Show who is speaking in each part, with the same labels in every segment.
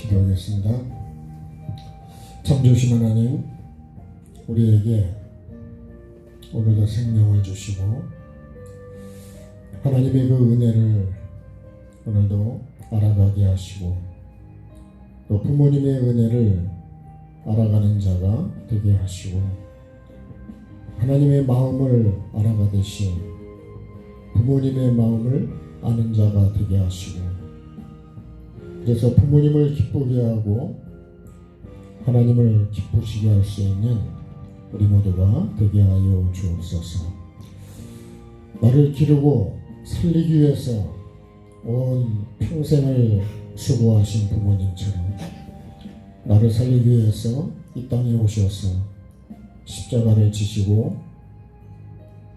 Speaker 1: 기도하겠습니다. 참 좋으신 하나님, 우리에게 오늘도 생명을 주시고 하나님의 그 은혜를 오늘도 알아가게 하시고 또 부모님의 은혜를 알아가는 자가 되게 하시고 하나님의 마음을 알아가듯이 부모님의 마음을 아는 자가 되게 하시고 그래서 부모님을 기쁘게 하고 하나님을 기쁘시게 할 수 있는 우리 모두가 되게 하여 주옵소서. 나를 기르고 살리기 위해서 온 평생을 수고하신 부모님처럼 나를 살리기 위해서 이 땅에 오셔서 십자가를 지시고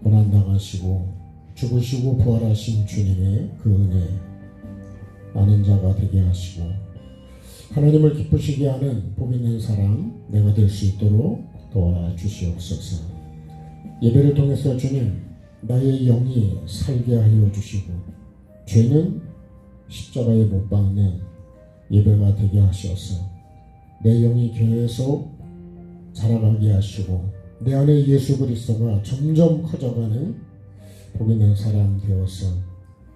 Speaker 1: 고난당하시고 죽으시고 부활하신 주님의 그 은혜 아는 자가 되게 하시고 하나님을 기쁘시게 하는 복 있는 사람 내가 될 수 있도록 도와주시옵소서. 예배를 통해서 주님 나의 영이 살게 하여 주시고 죄는 십자가에 못 박는 예배가 되게 하셔서 내 영이 계속 자라가게 하시고 내 안에 예수 그리스도가 점점 커져가는 복 있는 사람 되어서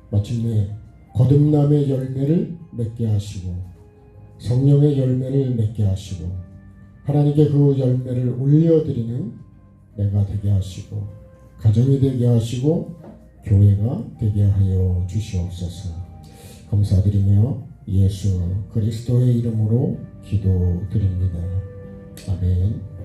Speaker 1: 마침내 거듭남의 열매를 맺게 하시고 성령의 열매를 맺게 하시고 하나님께 그 열매를 올려드리는 내가 되게 하시고 가정이 되게 하시고 교회가 되게 하여 주시옵소서. 감사드리며 예수 그리스도의 이름으로 기도드립니다. 아멘.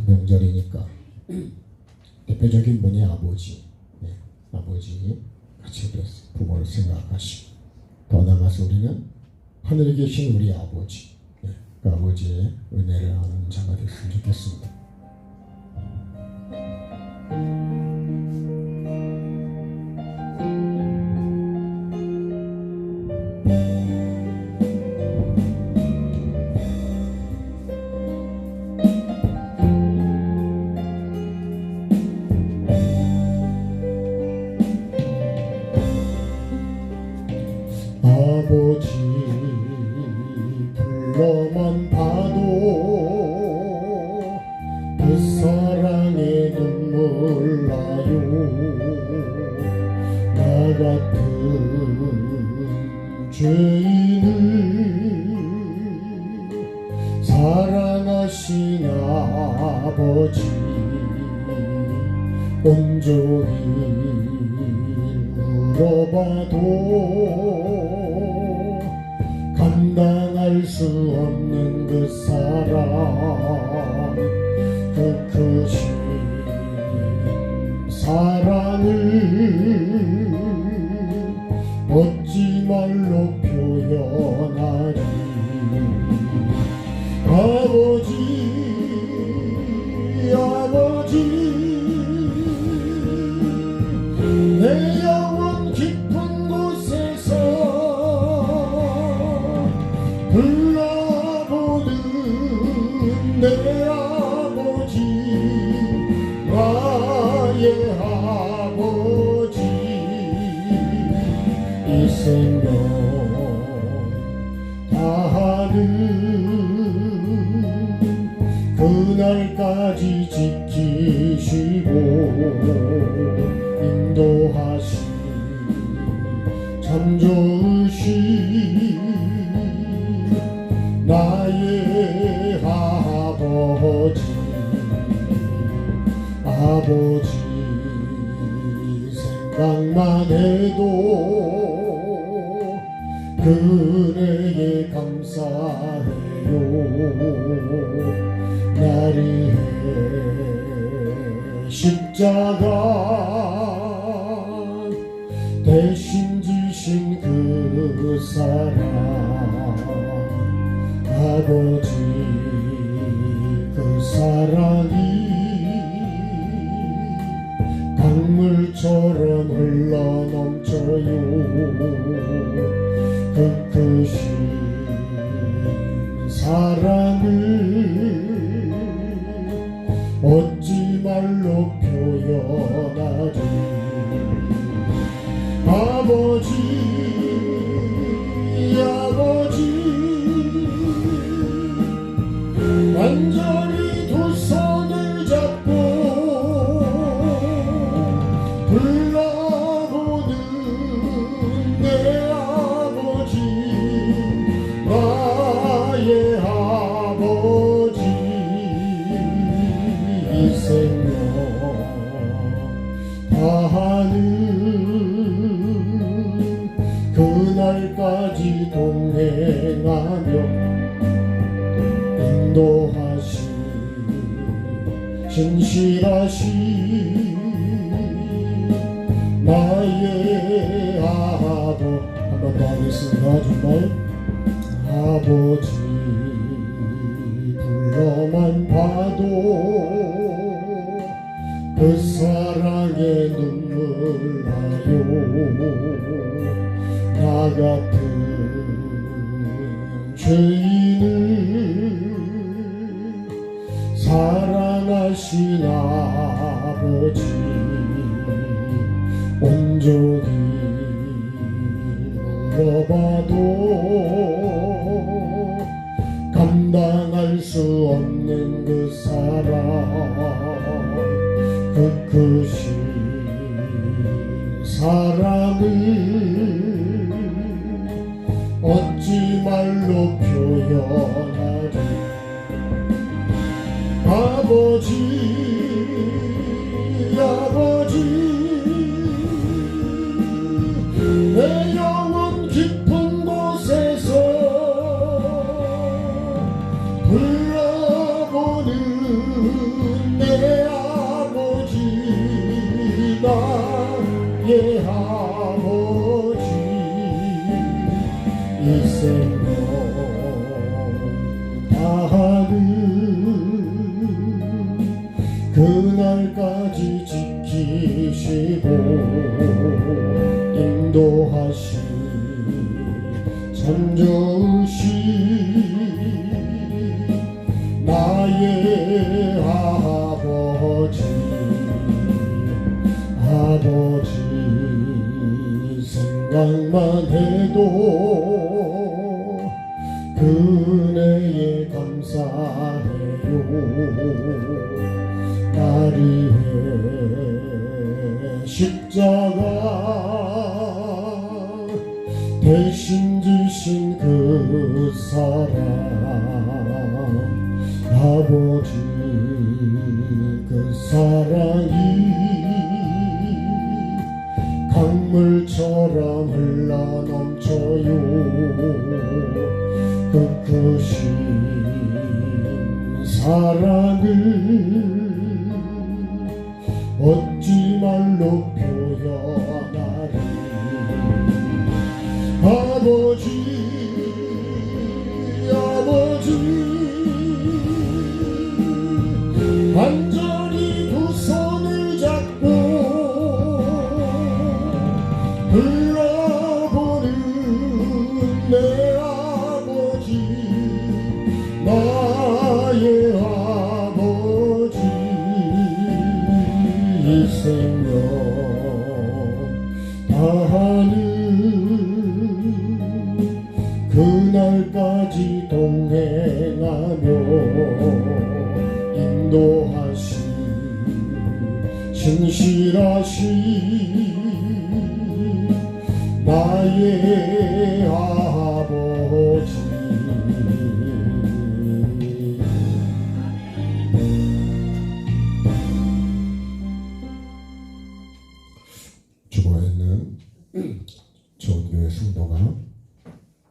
Speaker 1: 명절이니까 대표적인 분이 아버지, 아버지 같이 부모를 생각하시고 더 나아가서 우리는 하늘에 계신 우리 아버지, 그 아버지의 은혜를 아는 자가 됐으면 좋겠습니다. 아버지 불러만 봐도 그 사랑에 눈물 나요. 나 같은 죄인을 사랑하신 아버지 온종일 울어봐도 감당할 수 없는 그 사랑 그 크신 사랑을 어찌 말로 표현하리. 아버지 아버지 내 영혼 깊은 곳에서 불러보는 내 아버지 나의 아버지 이 생명 다하는 그날까지 지키시고 인도하시 참 좋으시 나의 아버지 아버지 생각만 해도 그 은혜에 감사해요. 나를 십자가 대신 지신 그 사랑 아버지 그 사랑이 강물처럼 흘러넘쳐요. 그 크신 사랑을 동행하며 인도하시 신실하시 나의 아버 한 번 더 하겠습니다. 정말 아버지 불러만 봐도 그 사랑에 눈물 나요. 나 같은 죄인을 사랑하신 아버지 온종일 물어봐도 감당할 수 없는 그 사랑 그 크신 사랑을 어찌 말로 표현하리. 아버지 내 영혼 깊은 곳에서 불러보는 내 아버지 나의 아버지 이 생명 다하는 그날까지 지키시고 인도하시 참 좋으시 나의 아버지 생각만 해도 그네에 감사해요. 나리의 십자가 대신 지신 그 사랑 아버지 그 사랑이 강물처럼 흘러넘쳐요. 그 크신 사랑을 어찌 말로 표현하리. 아버지 완전히 두 손을 잡고 불러보는 내 아버지 나의 아버지 이 생명 다하는 그날까지 동행하며 인도하시 신실하시 나의 아버지. 주보에는 좋은 교회 성도가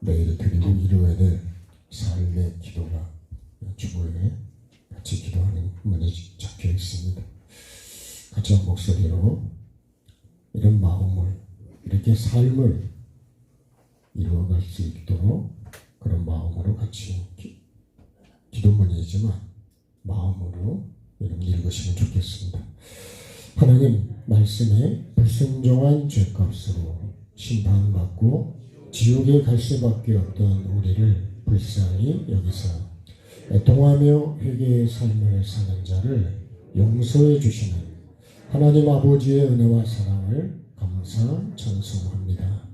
Speaker 1: 매일 드리고 이루어야 될 삶의 기도가 주보에 같이 기도하는 문이 적혀 있습니다. 같이 한 목소리로 이런 마음을 이렇게 삶을 이루어갈 수 있도록 그런 마음으로 같이 기도문이지만 마음으로 이런 읽으시면 좋겠습니다. 하나님 말씀에 불순종한 죄값으로 심판받고 지옥에 갈 수밖에 없던 우리를 불쌍히 여기서 애통하며 회개의 삶을 사는 자를 용서해 주시는 하나님 아버지의 은혜와 사랑을 감사 찬송합니다.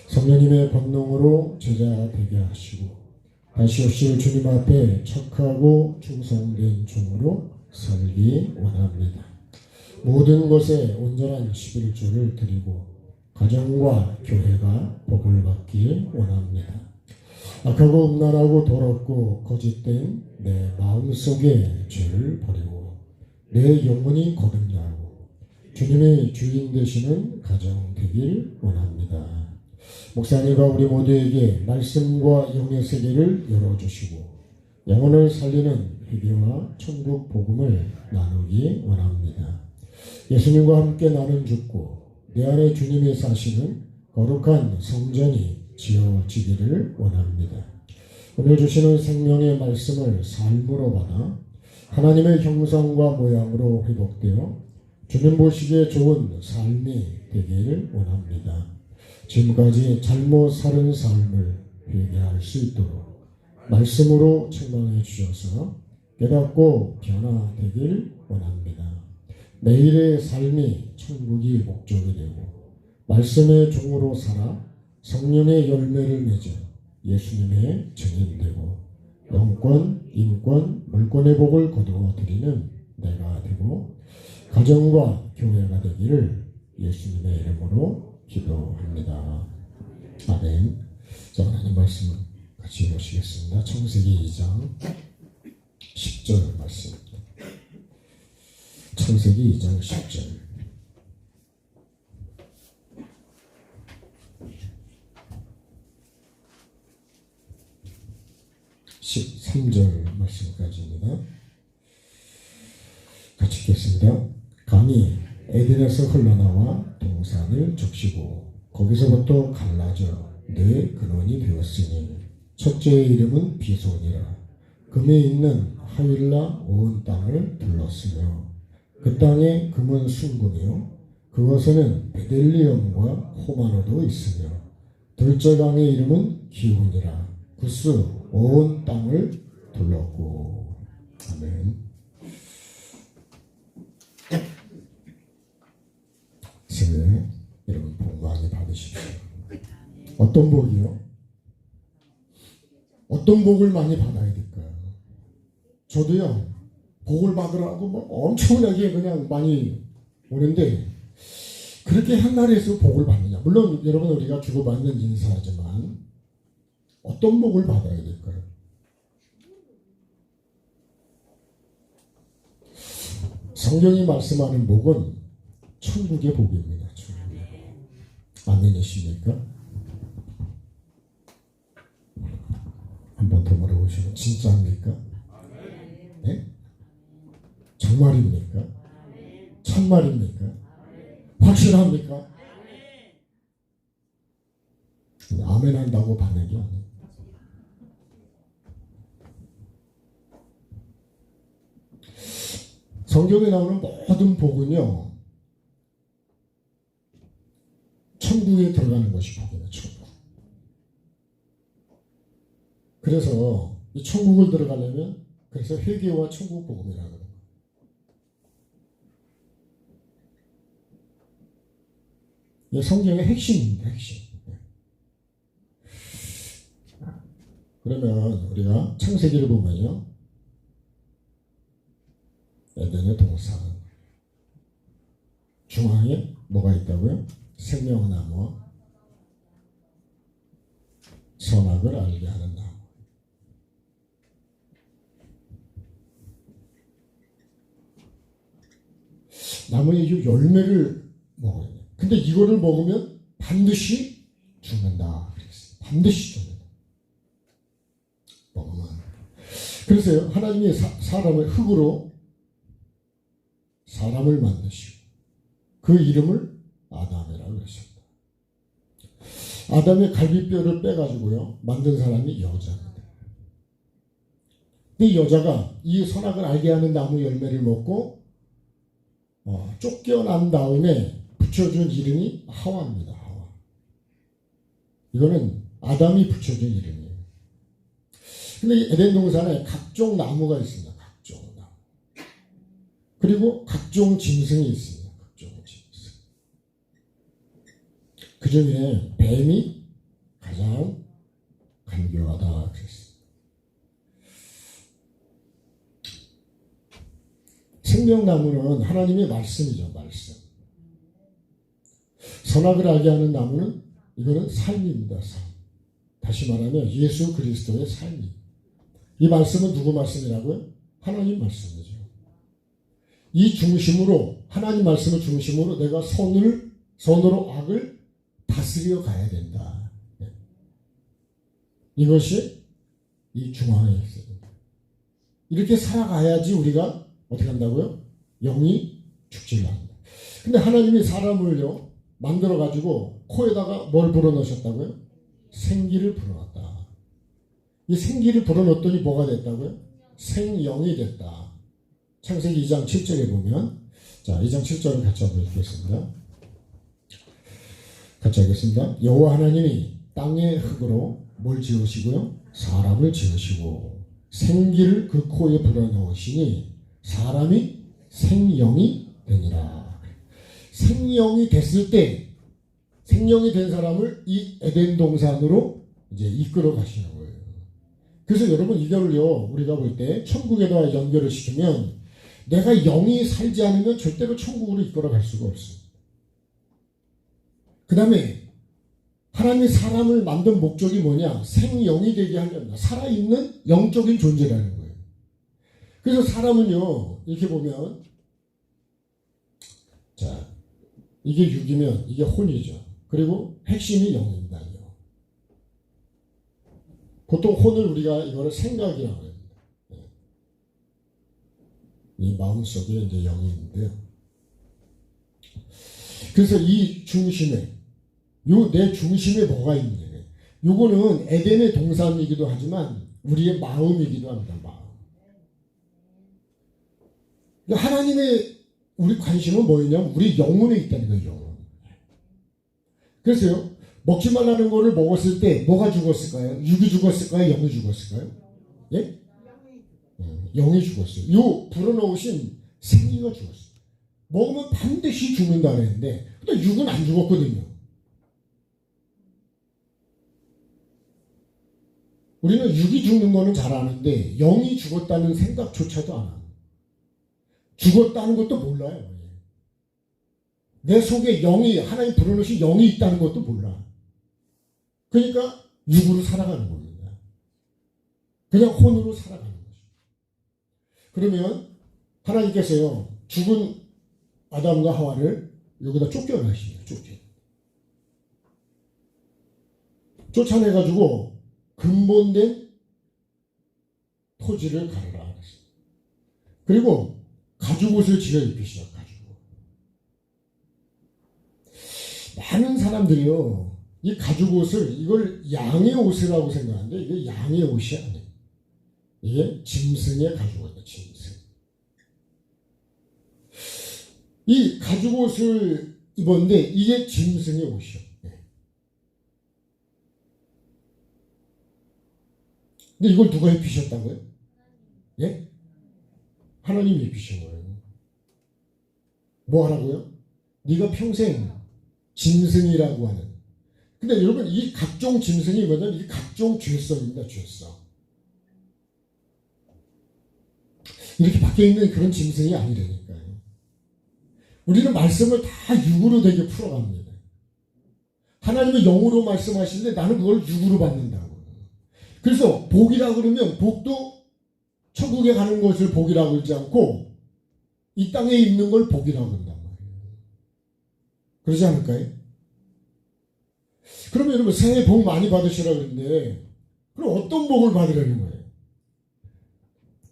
Speaker 1: 성령님의 권능으로 제자 되게 하시고 다시 오실 주님 앞에 착하고 충성된 종으로 살기 원합니다. 모든 것에 온전한 11조를 드리고 가정과 교회가 복을 받기 원합니다. 악하고 음란하고 더럽고 거짓된 내 마음속의 죄를 버리고 내 영혼이 거듭나고 주님의 주인 되시는 가정 되길 원합니다. 목사님과 우리 모두에게 말씀과 영의 세계를 열어주시고 영혼을 살리는 회개와 천국 복음을 나누기 원합니다. 예수님과 함께 나는 죽고 내 안에 주님이 사시는 거룩한 성전이 지어지기를 원합니다. 오늘 주시는 생명의 말씀을 삶으로 받아 하나님의 형상과 모양으로 회복되어 주님 보시기에 좋은 삶이 되기를 원합니다. 지금까지 잘못 살은 삶을 회개할 수 있도록 말씀으로 책망해 주셔서 깨닫고 변화되길 원합니다. 매일의 삶이 천국이 목적이 되고 말씀의 종으로 살아 성령의 열매를 맺어 예수님의 증인되고 영권, 인권, 물권의 복을 거두어 드리는 내가 되고 가정과 교회가 되기를 예수님의 이름으로 기도합니다. 아멘. 자, 하나님 말씀을 같이 보시겠습니다. 창세기 2장 10절 말씀입니다. 창세기 2장 10절. (13절) 말씀까지입니다. 같이 읽겠습니다. 강이 에덴에서 흘러나와 동산을 적시고 거기서부터 갈라져 네 근원이 되었으니 첫째의 이름은 비손이라. 금에 있는 하윌라 온 땅을 둘렀으며 그 땅에 금은 순금이요 그것에는 베델리엄과 호마노도 있으며 둘째 강의 이름은 기훈이라. 구스 온 땅을 둘렀고. 아멘. 새해 여러분 복 많이 받으십시오. 어떤 복이요? 어떤 복을 많이 받아야 될까요? 저도요 복을 받으라고 뭐 엄청나게 그냥 많이 오는데 그렇게 한 나라에서 복을 받느냐? 물론 여러분 우리가 주고받는 인사하지만 어떤 복을 받아야 될까요? 성경이 말씀하는 복은 천국의 복입니다. 천국의 복. 아멘이십니까? 한 번 더 물어보시면 진짜입니까? 네? 정말입니까? 참말입니까? 확실합니까? 아멘 한다고 받는 게 아니에요. 성경에 나오는 모든 복은요 천국에 들어가는 것이 복이에요. 천국. 그래서 이 천국을 들어가려면 그래서 회개와 천국 복음이라고 그래요. 이 성경의 핵심입니다. 핵심. 그러면 우리가 창세기를 보면요 에덴의 동산 중앙에 뭐가 있다고요? 생명나무와 선악을 알게 하는 나무. 나무의 열매를 먹어야 돼. 근데 이거를 먹으면 반드시 죽는다. 그랬어요. 반드시 죽는다. 먹으면. 그래서 하나님이 사람을 흙으로 사람을 만드시고 그 이름을 아담이라고 했습니다. 아담의 갈비뼈를 빼가지고요 만든 사람이 여자입니다. 근데 여자가 이 선악을 알게 하는 나무 열매를 먹고 쫓겨난 다음에 붙여준 이름이 하와입니다. 하와. 이거는 아담이 붙여준 이름이에요. 근데 에덴 동산에 각종 나무가 있습니다. 각종 나무. 그리고 각종 짐승이 있습니다. 각종 짐승. 그 중에 뱀이 가장 간교하다 그랬습니다. 생명나무는 하나님의 말씀이죠. 말씀. 선악을 알게 하는 나무는 이거는 삶입니다. 삶. 다시 말하면 예수 그리스도의 삶이. 이 말씀은 누구 말씀이라고요? 하나님 말씀이죠. 이 중심으로 하나님 말씀을 중심으로 내가 선으로 악을 다스려 가야 된다. 이것이 이 중앙에 있어요. 이렇게 살아가야지 우리가 어떻게 한다고요? 영이 죽지를 않는다. 근데 하나님이 사람을요 만들어 가지고 코에다가 뭘 불어넣으셨다고요? 생기를 불어넣었다. 이 생기를 불어넣었더니 뭐가 됐다고요? 생영이 됐다. 창세기 2장 7절에 보면, 자 2장 7절을 같이 한번 읽겠습니다. 같이 하겠습니다. 여호와 하나님이 땅의 흙으로 뭘 지으시고요? 사람을 지으시고 생기를 그 코에 불어넣으시니 사람이 생영이 되니라. 생영이 됐을 때 생명이 된 사람을 이 에덴 동산으로 이제 이끌어 가시는 거예요. 그래서 여러분 이거를요 우리가 볼 때 천국에다 연결을 시키면 내가 영이 살지 않으면 절대로 천국으로 이끌어 갈 수가 없습니다. 그 다음에 하나님이 사람을 만든 목적이 뭐냐? 생영이 되게 하려는 살아있는 영적인 존재라는 거예요. 그래서 사람은요 이렇게 보면 자 이게 육이면 이게 혼이죠. 그리고 핵심이 영입니다. 보통 혼을 우리가 이거를 생각이라고 합니다. 이 마음속에 이제 영이 있는데요. 그래서 이 중심에 요 내 중심에 뭐가 있느냐. 요거는 에덴의 동산이기도 하지만 우리의 마음이기도 합니다. 마음. 하나님의 우리 관심은 뭐였냐면 우리 영혼에 있다는 거예요. 영혼. 그래서요. 먹지 말라는 거를 먹었을 때 뭐가 죽었을까요? 육이 죽었을까요? 영이 죽었을까요? 예? 영이 죽었어요. 요 불어넣으신 생기가 죽었어요. 먹으면 반드시 죽는다 그랬는데 근데 육은 안 죽었거든요. 우리는 육이 죽는 거는 잘 아는데 영이 죽었다는 생각조차도 안 합니다. 죽었다는 것도 몰라요. 내 속에 영이 하나님 불어넣으신 영이 있다는 것도 몰라. 그러니까 육으로 살아가는 겁니다. 그냥 혼으로 살아가는 거죠. 그러면 하나님께서요 죽은 아담과 하와를 여기다 쫓겨나시네요. 쫓아내가지고 근본된 토지를 가르라 하셨어요. 그리고 가죽옷을 지어 입히시죠. 가죽옷. 많은 사람들이요 이 가죽옷을 이걸 양의 옷이라고 생각하는데 이게 양의 옷이 아니에요. 이게 짐승의 가죽옷이에요. 짐승. 이 가죽옷을 입었는데 이게 짐승의 옷이요. 근데 이걸 누가 입히셨다고요? 예? 하나님이 입히신 거예요. 뭐 하라고요? 네가 평생 짐승이라고 하는. 근데 여러분 이 각종 짐승이 뭐냐면 이 각종 죄성입니다. 죄성. 이렇게 밖에 있는 그런 짐승이 아니라니까요. 우리는 말씀을 다 육으로 되게 풀어갑니다. 하나님은 영으로 말씀하시는데 나는 그걸 육으로 받는다고. 그래서 복이라 그러면 복도 천국에 가는 것을 복이라고 그러지 않고 이 땅에 있는 걸 복이라고 그런단 말이에요. 그러지 않을까요? 그러면 여러분 새해 복 많이 받으시라고 그러는데 그럼 어떤 복을 받으라는 거예요?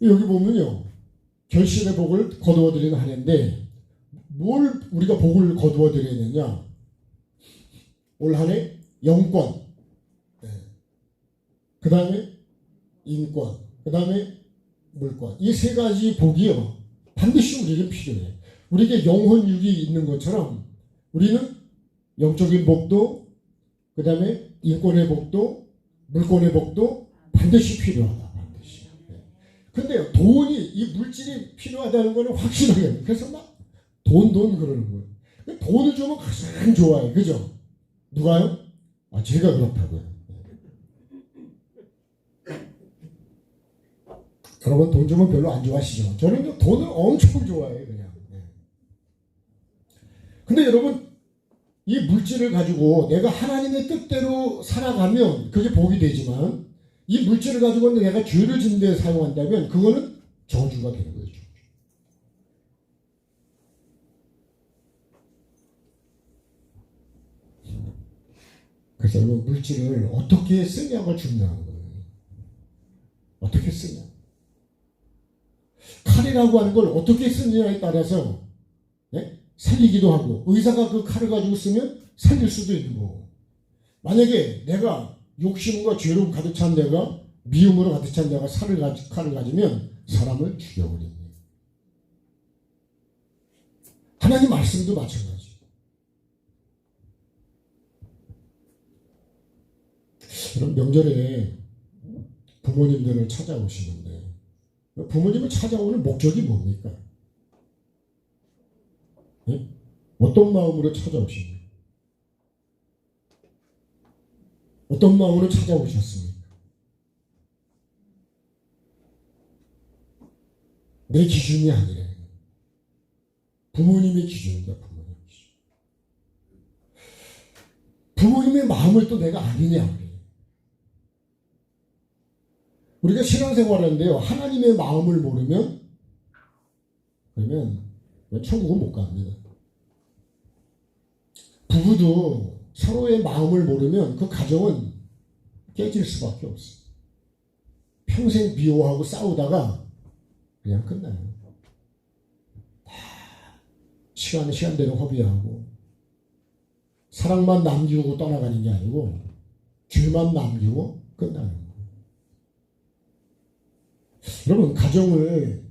Speaker 1: 여기 보면요. 결실의 복을 거두어 드리는 한 해인데 뭘 우리가 복을 거두어 드려야 되냐? 올 한 해 영권, 그 다음에 인권, 그 다음에 물권. 이 세 가지 복이요 반드시 우리에게 필요해. 우리에게 영혼 육이 있는 것처럼 우리는 영적인 복도 그 다음에 인권의 복도 물권의 복도 반드시 필요하다. 반드시. 근데 돈이 이 물질이 필요하다는 거는 확실하게 해요. 그래서 막 돈 그러는 거예요. 돈을 주면 가장 좋아해. 그죠? 누가요? 제가 그렇다고요. 여러분 돈 주면 별로 안 좋아하시죠? 저는 돈을 엄청 좋아해요. 그냥. 근데 여러분 이 물질을 가지고 내가 하나님의 뜻대로 살아가면 그게 복이 되지만 이 물질을 가지고 내가 죄를 짓는 데 사용한다면 그거는 저주가 되는 거죠. 그래서 여러분 물질을 어떻게 쓰냐가 중요한 거예요. 칼이라고 하는 걸 어떻게 쓰느냐에 따라서 예? 살리기도 하고, 의사가 그 칼을 가지고 쓰면 살릴 수도 있는 거고. 만약에 내가 욕심과 죄로 가득 찬 내가, 미움으로 가득 찬 내가 칼을 가지면 사람을 죽여버립니다. 하나님 말씀도 마찬가지. 그럼 명절에 부모님들을 찾아오시는데, 부모님을 찾아오는 목적이 뭡니까? 네? 어떤 마음으로 찾아오십니까? 어떤 마음으로 찾아오셨습니까? 내 기준이 아니래. 부모님의 기준이다. 부모님의 기준. 부모님의 마음을 또 내가 아느냐 그래. 우리가 신앙생활하는데요, 하나님의 마음을 모르면 그러면 천국은 못 갑니다. 부부도 서로의 마음을 모르면 그 가정은 깨질 수밖에 없어요. 평생 미워하고 싸우다가 그냥 끝나요. 다 시간대로 허비하고 사랑만 남기고 떠나가는 게 아니고 죄만 남기고 끝나는 거예요. 여러분, 가정을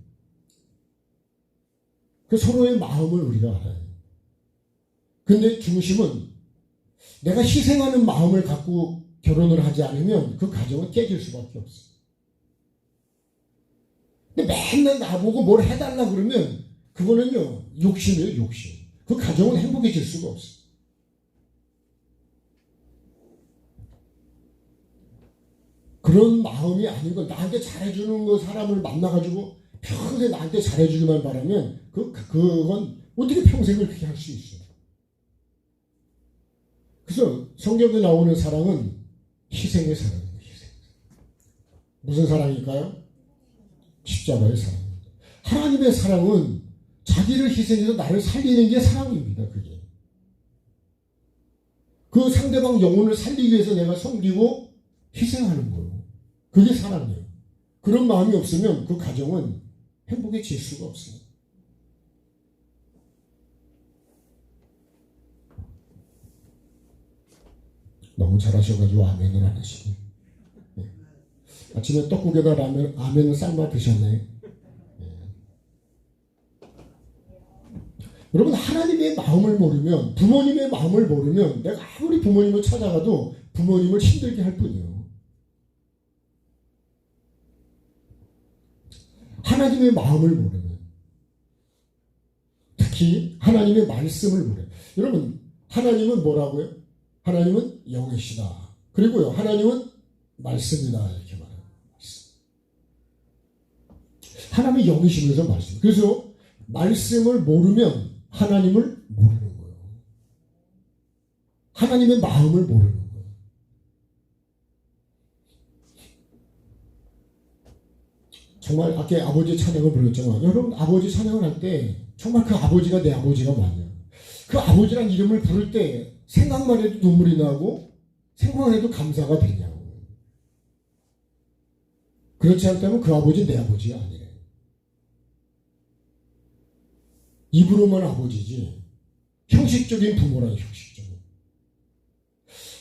Speaker 1: 그 서로의 마음을 우리가 알아요. 근데 중심은 내가 희생하는 마음을 갖고 결혼을 하지 않으면 그 가정은 깨질 수밖에 없어요. 근데 맨날 나보고 뭘 해달라 그러면 그거는요, 욕심이에요, 욕심. 그 가정은 행복해질 수가 없어요. 그런 마음이 아닌 건, 나한테 잘해주는 거 사람을 만나가지고 평생 나한테 잘해주기만 바라면 그건 어떻게 평생을 그렇게 할 수 있어요. 그래서 성경에 나오는 사랑은 희생의 사랑이에요. 희생. 무슨 사랑일까요? 십자가의 사랑입니다. 하나님의 사랑은 자기를 희생해서 나를 살리는 게 사랑입니다. 그게. 그 상대방 영혼을 살리기 위해서 내가 섬기고 희생하는 거예요. 그게 사랑이에요. 그런 마음이 없으면 그 가정은 행복해질 수가 없어요. 너무 잘하셔가지고 아멘을 안 하시네. 네. 아침에 떡국에다 아멘을 삶아 드셨네. 네. 여러분, 하나님의 마음을 모르면, 부모님의 마음을 모르면 내가 아무리 부모님을 찾아가도 부모님을 힘들게 할 뿐이에요. 하나님의 마음을 모르면, 특히 하나님의 말씀을 모르면, 여러분, 하나님은 뭐라고요? 하나님은 영이시다. 그리고요, 하나님은 말씀이다. 이렇게 말해요. 말씀. 하나님이 영이시면서 말씀. 그래서 말씀을 모르면 하나님을 모르는 거예요. 하나님의 마음을 모르는 거예요. 정말 아까 아버지 찬양을 불렀지만, 여러분, 아버지 찬양을 할 때 정말 그 아버지가 내 아버지가 맞아요. 그 아버지란 이름을 부를 때 생각만 해도 눈물이 나고 생각만 해도 감사가 되냐고. 그렇지 않다면 그 아버지는 내 아버지가 아니래. 입으로만 아버지지 형식적인 부모라는, 형식적인.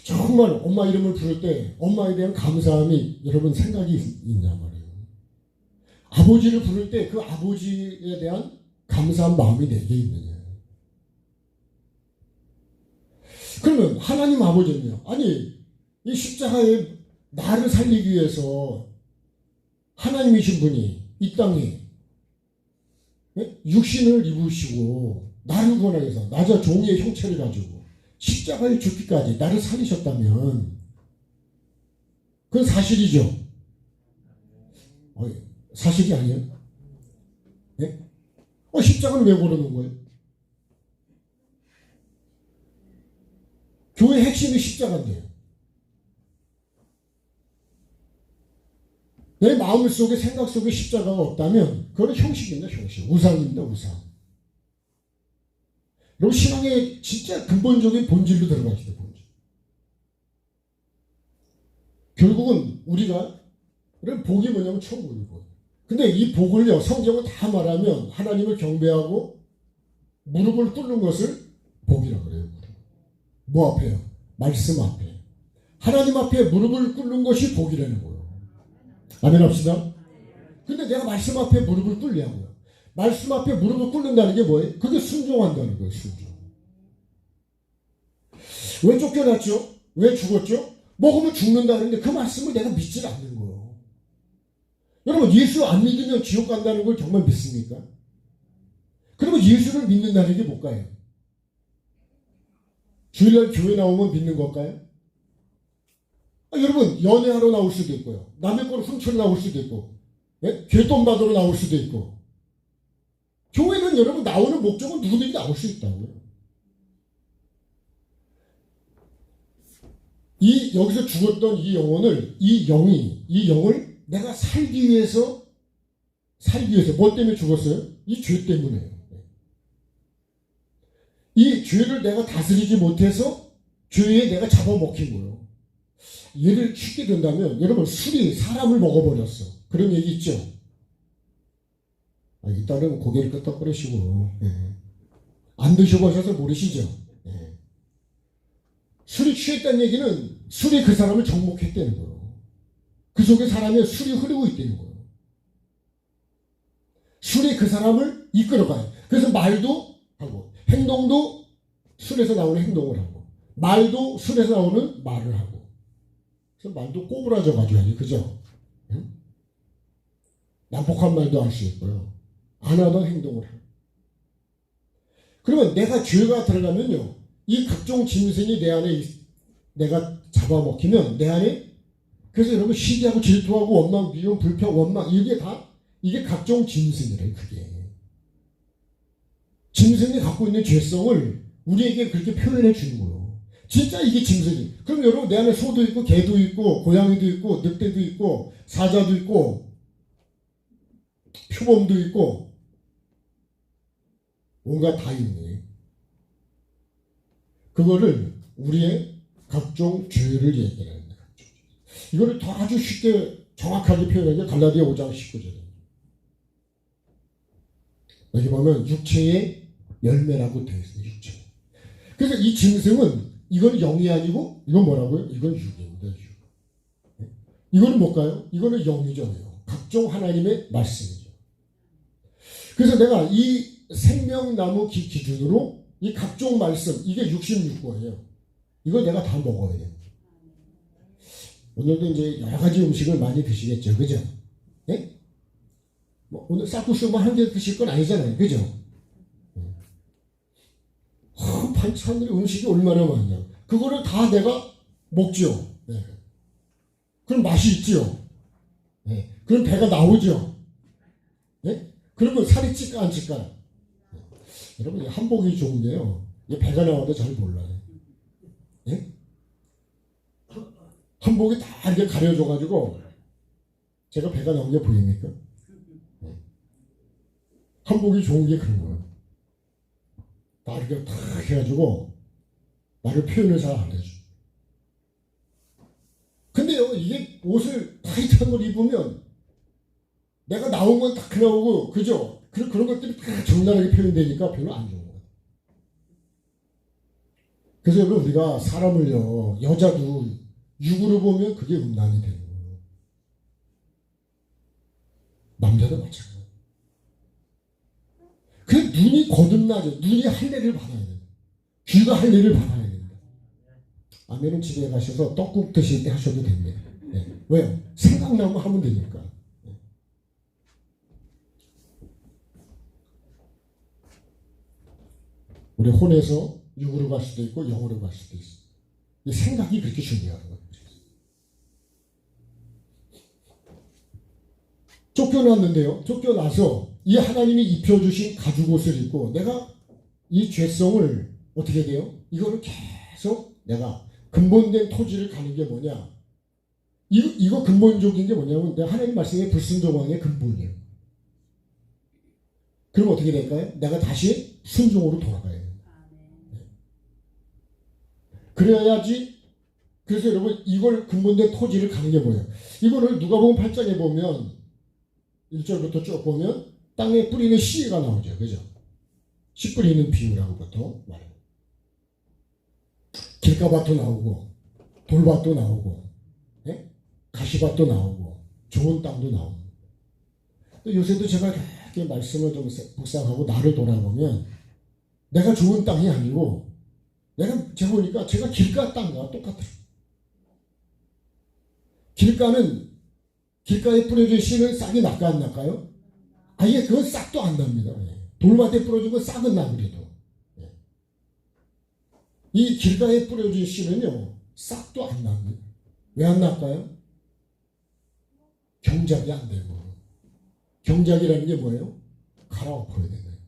Speaker 1: 정말 엄마 이름을 부를 때 엄마에 대한 감사함이 여러분 생각이 있냐 말이에요. 아버지를 부를 때 그 아버지에 대한 감사한 마음이 내게 있느냐. 그러면 하나님 아버지는요, 아니 이 십자가에 나를 살리기 위해서 하나님이신 분이 이 땅에 육신을 입으시고 나를 구원하기 위해서 나자 종의 형체를 가지고 십자가에 죽기까지 나를 살리셨다면 그건 사실이죠. 사실이 아니에요? 네? 십자가는 왜 걸어놓은 거예요? 교회의 핵심이 십자가인데요. 내 마음속에, 생각 속에 십자가가 없다면 그건 형식입니다. 형식. 우상입니다. 우상. 그리고 신앙의 진짜 근본적인 본질로 들어가시죠. 본질. 결국은 우리가 복이 뭐냐면 천국이고, 근데 이 복을요, 성경은 다 말하면 하나님을 경배하고 무릎을 꿇는 것을 복이라고 그래요. 뭐 앞에요? 말씀 앞에. 하나님 앞에 무릎을 꿇는 것이 복이라는 거예요. 아멘 합시다. 근데 내가 말씀 앞에 무릎을 꿇냐고요. 말씀 앞에 무릎을 꿇는다는 게 뭐예요? 그게 순종한다는 거예요. 순종. 왜 쫓겨났죠? 왜 죽었죠? 먹으면 죽는다는데 그 말씀을 내가 믿지 않는 거예요. 여러분, 예수 안 믿으면 지옥 간다는 걸 정말 믿습니까? 그러면 예수를 믿는다는 게 뭘까요? 주일날 교회 나오면 믿는 걸까요? 여러분, 연애하러 나올 수도 있고요. 남의 걸 훔쳐 나올 수도 있고, 예? 궤돈 받으러 나올 수도 있고. 교회는 여러분 나오는 목적은 누구든지 나올 수 있다고요. 여기서 죽었던 이 영혼을, 이 영을 내가 살기 위해서, 뭐 때문에 죽었어요? 이 죄 때문에요. 이 죄를 내가 다스리지 못해서 죄에 내가 잡아먹힌 거예요. 예를 쉽게 든다면, 여러분, 술이 사람을 먹어버렸어. 그런 얘기 있죠? 일단은 고개를 끄덕거리시고, 안 드셔보셔서 모르시죠? 술이 취했다는 얘기는 술이 그 사람을 정복했다는 거예요. 그 속에 사람의 술이 흐르고 있다는 거예요. 술이 그 사람을 이끌어가요. 그래서 말도 하고, 행동도 술에서 나오는 행동을 하고, 말도 술에서 나오는 말을 하고. 그래서 말도 꼬부라져가지고, 그죠? 응? 난폭한 말도 할 수 있고요. 안 하던 행동을 하고. 그러면 내가 죄가 들어가면요, 이 각종 짐승이 내 안에 내가 잡아먹히면 내 안에, 그래서 여러분 시기하고 질투하고 원망, 미움, 불평, 원망, 이게 각종 짐승이래요. 그게 짐승이 갖고 있는 죄성을 우리에게 그렇게 표현해 주는 거예요. 진짜 이게 짐승이. 그럼 여러분 내 안에 소도 있고 개도 있고 고양이도 있고 늑대도 있고 사자도 있고 표범도 있고 뭔가 다 있네. 그거를 우리의 각종 죄를 얘기하는 거예요. 이거를 더 아주 쉽게 정확하게 표현하면 갈라디아 5장 19절입니다. 여기 보면 육체의 열매라고 되어 있어요. 육체. 그래서 이 짐승은 이건 영이 아니고 이건 뭐라고요? 이건 육입니다. 육. 이거는 뭘까요? 이거는 영이잖아요. 각종 하나님의 말씀이죠. 그래서 내가 이 생명나무 기준으로 이 각종 말씀, 이게 66거예요. 이거 내가 다 먹어야 돼요. 오늘도 이제 여러 가지 음식을 많이 드시겠죠. 그죠? 예? 뭐 오늘 쌀국수만 한 개 드실 건 아니잖아요. 그죠? 반찬들이 음식이 얼마나 많냐. 그거를 다 내가 먹죠. 네. 그럼 맛이 있죠. 네. 그럼 배가 나오죠. 네? 그러면 살이 찔까 안 찔까? 여러분, 한복이 좋은데요. 배가 나와도 잘 몰라요. 예? 한복이 다 이렇게 가려져가지고, 제가 배가 나온 게 보입니까? 한복이 좋은 게 그런 거예요. 다 이렇게 다 해가지고, 나를 표현을 잘 안 해줘. 근데요, 이게 옷을 타이트한 걸 입으면, 내가 나온 건 딱 나오고, 그죠? 그런 것들이 다 적나라하게 표현되니까 별로 안 좋은 거예요. 그래서 여러분, 우리가 사람을요, 여자도 육으로 보면 그게 음란이 되는 거예요. 남자도 마찬가지예요. 그 눈이 거듭나죠. 눈이 할례를 받아야 돼요. 귀가 할례를 받아야 됩니다. 아멘은 집에 가셔서 떡국 드실 때 하셔도 됩니다. 네. 왜요? 생각나면 하면 되니까. 우리 혼에서 육으로 갈 수도 있고 영으로 갈 수도 있어요. 이 생각이 그렇게 중요한 거예요. 쫓겨났는데요. 쫓겨나서 이 하나님이 입혀주신 가죽옷을 입고 내가 이 죄성을 어떻게 돼요? 이거를 계속 내가 근본된 토지를 가는 게 뭐냐? 이거 근본적인 게 뭐냐면 내가 하나님 말씀에 불순종하는 게 근본이에요. 그럼 어떻게 될까요? 내가 다시 순종으로 돌아가야 돼요. 그래야지. 그래서 여러분 이걸 근본된 토지를 가는 게 뭐예요? 이거를 누가복음 8장에 보면 1절부터 쭉 보면 땅에 뿌리는 씨가 나오죠. 그죠? 씨 뿌리는 비유라고부터 말해요. 길가밭도 나오고 돌밭도 나오고 예? 가시밭도 나오고 좋은 땅도 나오고. 요새도 제가 이렇게 말씀을 좀 묵상하고 나를 돌아보면 내가 좋은 땅이 아니고 제가 보니까 제가 길가 땅과 똑같아요. 길가에 뿌려진 씨는 싹이 날까 안 날까요? 아예 그건 싹도 안 납니다. 돌밭에 뿌려진 건 싹은 나그래도. 이 길가에 뿌려진 씨는요 싹도 안 납니다. 왜 안 날까요? 경작이 안 되고. 경작이라는 게 뭐예요? 갈아엎어야 되는 거예요.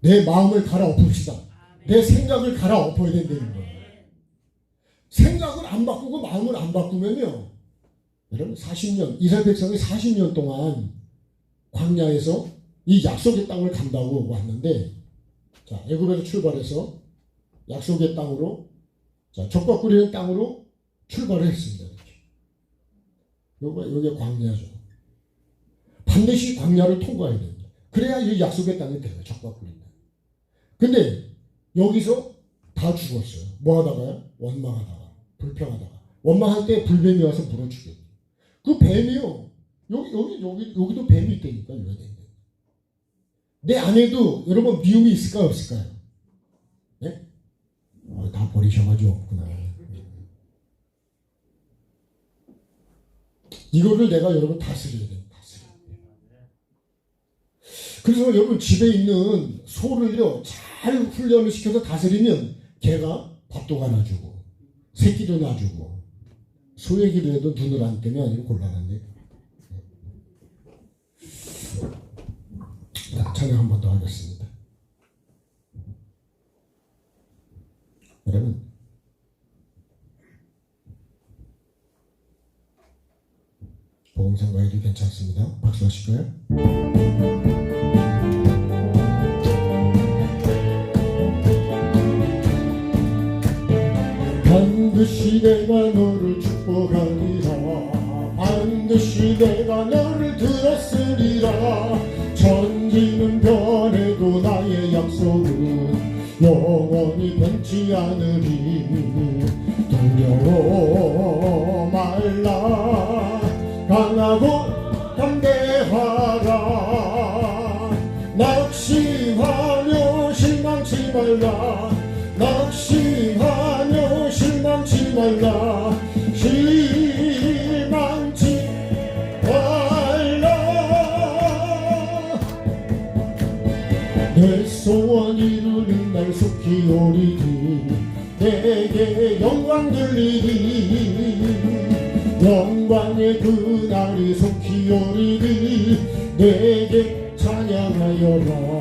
Speaker 1: 내 마음을 갈아엎읍시다. 내 생각을 갈아엎어야 된다는 거예요. 생각을 안 바꾸고 마음을 안 바꾸면요, 여러분 40년 이스라엘 백성이 40년 동안 광야에서 이 약속의 땅을 간다고 왔는데, 자 애굽에서 출발해서 약속의 땅으로, 자 젖과 꿀리는 땅으로 출발을 했습니다. 이게 광야죠. 반드시 광야를 통과해야 됩니다. 그래야 이 약속의 땅이 돼요. 젖과 꿀리는 땅. 근데 여기서 다 죽었어요. 뭐 하다가요? 원망하다가, 불평하다가. 원망할 때 불뱀이 와서 물어 죽였어요. 그 뱀이요. 여기도 뱀이 있다니까, 요새는. 내 안에도 여러분 미움이 있을까요, 없을까요? 네? 다 버리셔가지고 없구나. 이거를 내가 여러분 다스려야 돼요. 그래서 여러분 집에 있는 소를요 잘 훈련을 시켜서 다스리면 개가 밥도 가놔주고 새끼도 놔주고, 소 얘기를 해도 눈을 안 뜨면 이거 곤란한데. 자, 찬양 한 번 더 하겠습니다. 여러분 복음성가해도 괜찮습니다. 박수 하실까요? 반드시 내가 너를 축복하리라. 반드시 내가 너를 들었으리라. 천지는 변해도 나의 약속은 영원히 변치 않으리. 두려워 말라. 강하고 담대하라. 낙심하며 실망치 말라. 낙심하며 실망치 말라. 실망치 말라. 내 소원 이루는 날 속히 오리니 내게 영광 들리니. 영광의 그날이 속히 오리니 내게 찬양하여라.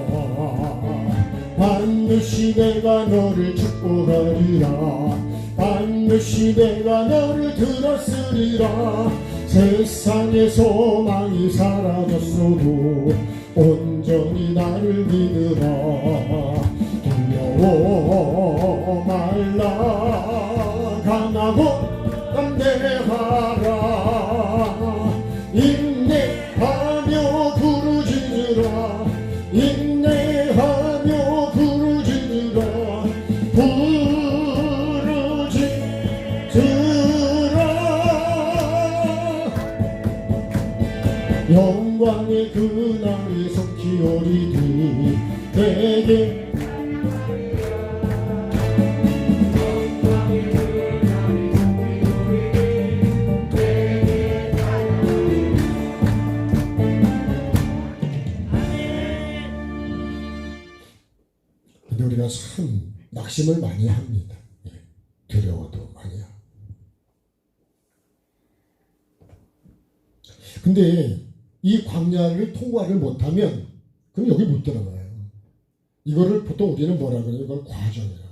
Speaker 1: 반드시 내가 너를 축복하리라. 반드시 내가 너를 들었으리라. 세상의 소망이 사라졌어도 온전히 나를 믿으라. 두려워 말라. 강하고 담대하라. 인내하며 부르짖으라. 인내하며 부르짖으라. 부르짖으라. 영광의 그날이 속히 오리니 내게 우리가 참 낙심을 많이 합니다. 두려워도 많이 하고. 근데 이 광야를 통과를 못하면 그럼 여기 못 들어가요. 이거를 보통 우리는 뭐라 그래요? 이걸 과정이라고.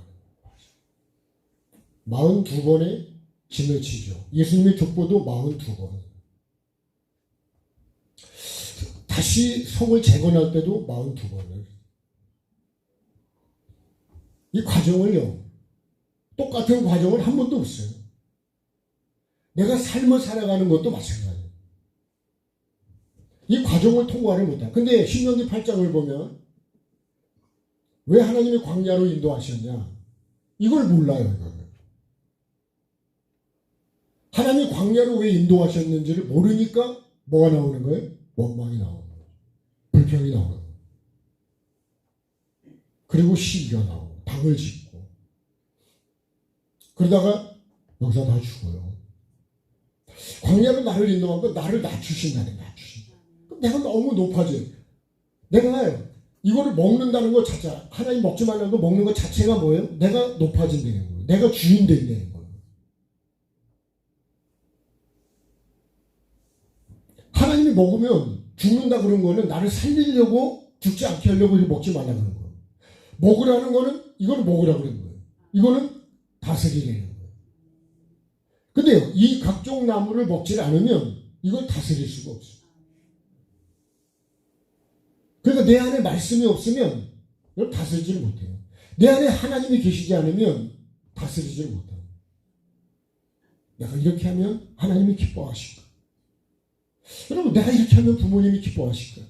Speaker 1: 42번의 짐을 지죠. 예수님의 족보도 42번. 다시 성을 재건할 때도 42번을. 이 과정을요, 똑같은 과정을 한 번도 없어요. 내가 삶을 살아가는 것도 마찬가지예요. 이 과정을 통과를 못해. 근데 신명기 8장을 보면 왜 하나님이 광야로 인도하셨냐? 이걸 몰라요. 이걸. 하나님이 광야로 왜 인도하셨는지를 모르니까 뭐가 나오는 거예요? 원망이 나오는 거예요. 불평이 나오는 거예요. 그리고 시기가 나오고 방을 짓고 그러다가 여기서 다 죽어요. 광야로 나를 인도한 건 나를 낮추신다는 거야. 내가 너무 높아져. 내가 이거를 먹는다는 것 자체, 하나님 먹지 말라는 거 먹는 것 자체가 뭐예요? 내가 높아진다는 거예요. 내가 주인 된다는 거예요. 하나님이 먹으면 죽는다 그런 거는 나를 살리려고 죽지 않게 하려고 먹지 말라 그런 거예요. 먹으라는 거는 이거는 먹으라 그런 거예요. 이거는 다스리라는 거예요. 근데요, 이 각종 나무를 먹지 않으면 이걸 다스릴 수가 없어요. 그러니까 내 안에 말씀이 없으면 이걸 다스리지를 못해요. 내 안에 하나님이 계시지 않으면 다스리지를 못해요. 내가 이렇게 하면 하나님이 기뻐하실까? 여러분, 내가 이렇게 하면 부모님이 기뻐하실까?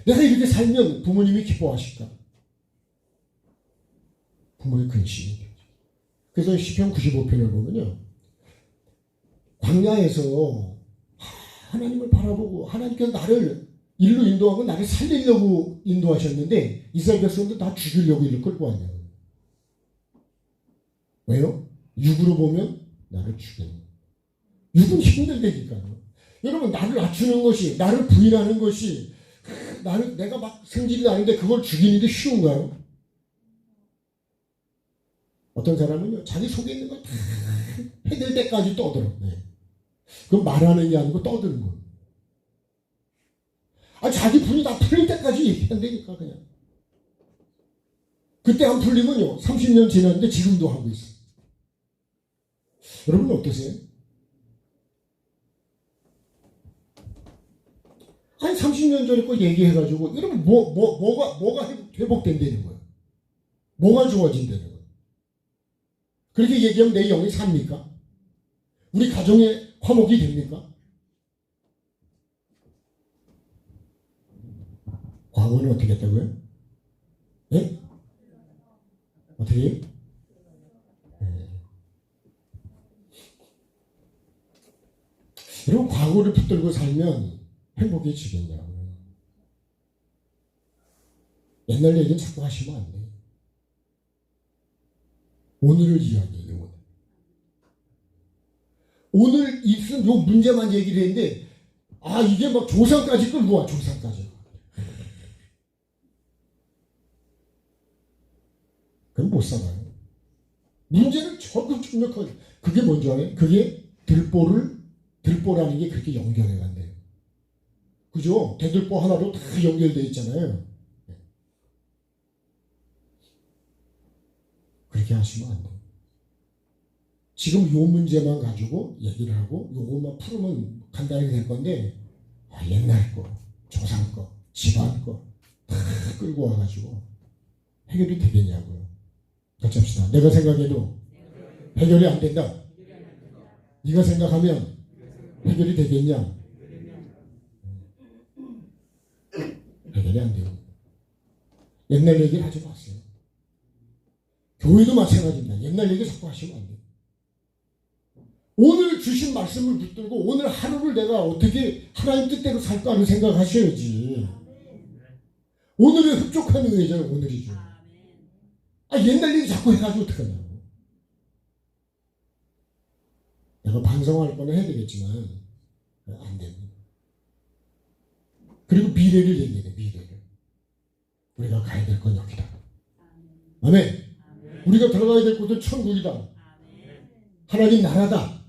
Speaker 1: 내가 이렇게 살면 부모님이 기뻐하실까? 부모의 근심이 되죠. 그래서 시편 95편을 보면요, 광야에서 하나님을 바라보고 하나님께서 나를 일로 인도하고 나를 살리려고 인도하셨는데 이스라엘 백성들 다 죽이려고 이를 끌고 왔냐고. 왜요? 육으로 보면 나를 죽이는 거예요. 육은 힘들다니까요. 여러분, 나를 낮추는 것이, 나를 부인하는 것이, 내가 막 성질이 나는데 그걸 죽이는 게 쉬운가요? 어떤 사람은요, 자기 속에 있는 걸 다 해낼 때까지 떠들어. 네. 그건 말하는 게 아니고 떠드는 거예요. 자기 분이 다 풀릴 때까지 얘기한다니까, 그냥. 그때 안 풀리면요, 30년 지났는데 지금도 하고 있어요. 여러분 어떠세요? 한 30년 전에 거 얘기해가지고, 여러분, 뭐가 회복된다는 거예요? 뭐가 좋아진다는 거예요? 그렇게 얘기하면 내 영이 삽니까? 우리 가정에 화목이 됩니까? 과거는 어떻게 했다고요? 예? 어떻게 해요? 여러분, 과거를 붙들고 살면 행복해지겠냐고요. 옛날 얘기는 자꾸 하시면 안 돼요. 오늘을 이야기해요. 오늘 있은 요 문제만 얘기를 했는데, 이게 막 조상까지 끌고 와, 조상까지. 그럼 못 살아요. 문제는 전부 충격하게. 그게 뭔지 알아요? 그게 들보라는 게 그렇게 연결해 간대요. 그죠? 대들보 하나로 다 연결되어 있잖아요. 그렇게 하시면 안 돼요. 지금 요 문제만 가지고 얘기를 하고 요것만 풀으면 간단하게 될 건데, 옛날 거, 조상 거, 집안 거 다 끌고 와가지고 해결이 되겠냐고요. 같이 합시다. 내가 생각해도 해결이 안 된다. 네가 생각하면 해결이 되겠냐? 해결이 안 돼요. 옛날 얘기를 하지 마세요. 교회도 마찬가지입니다. 옛날 얘기 자꾸 하시면 안 돼요. 오늘 주신 말씀을 붙들고 오늘 하루를 내가 어떻게 하나님 뜻대로 살까 하는 생각하셔야지. 오늘에 흡족하는 의잖아요. 오늘이죠. 옛날 얘기 자꾸 해가지고 어떡하냐고. 내가 반성할 거는 해야 되겠지만 안 됩니다. 그리고 미래를 얘기해야 돼. 미래를. 우리가 가야 될 건 여기다. 아멘. 우리가 들어가야 될 곳은 천국이다. 하나님 나라다.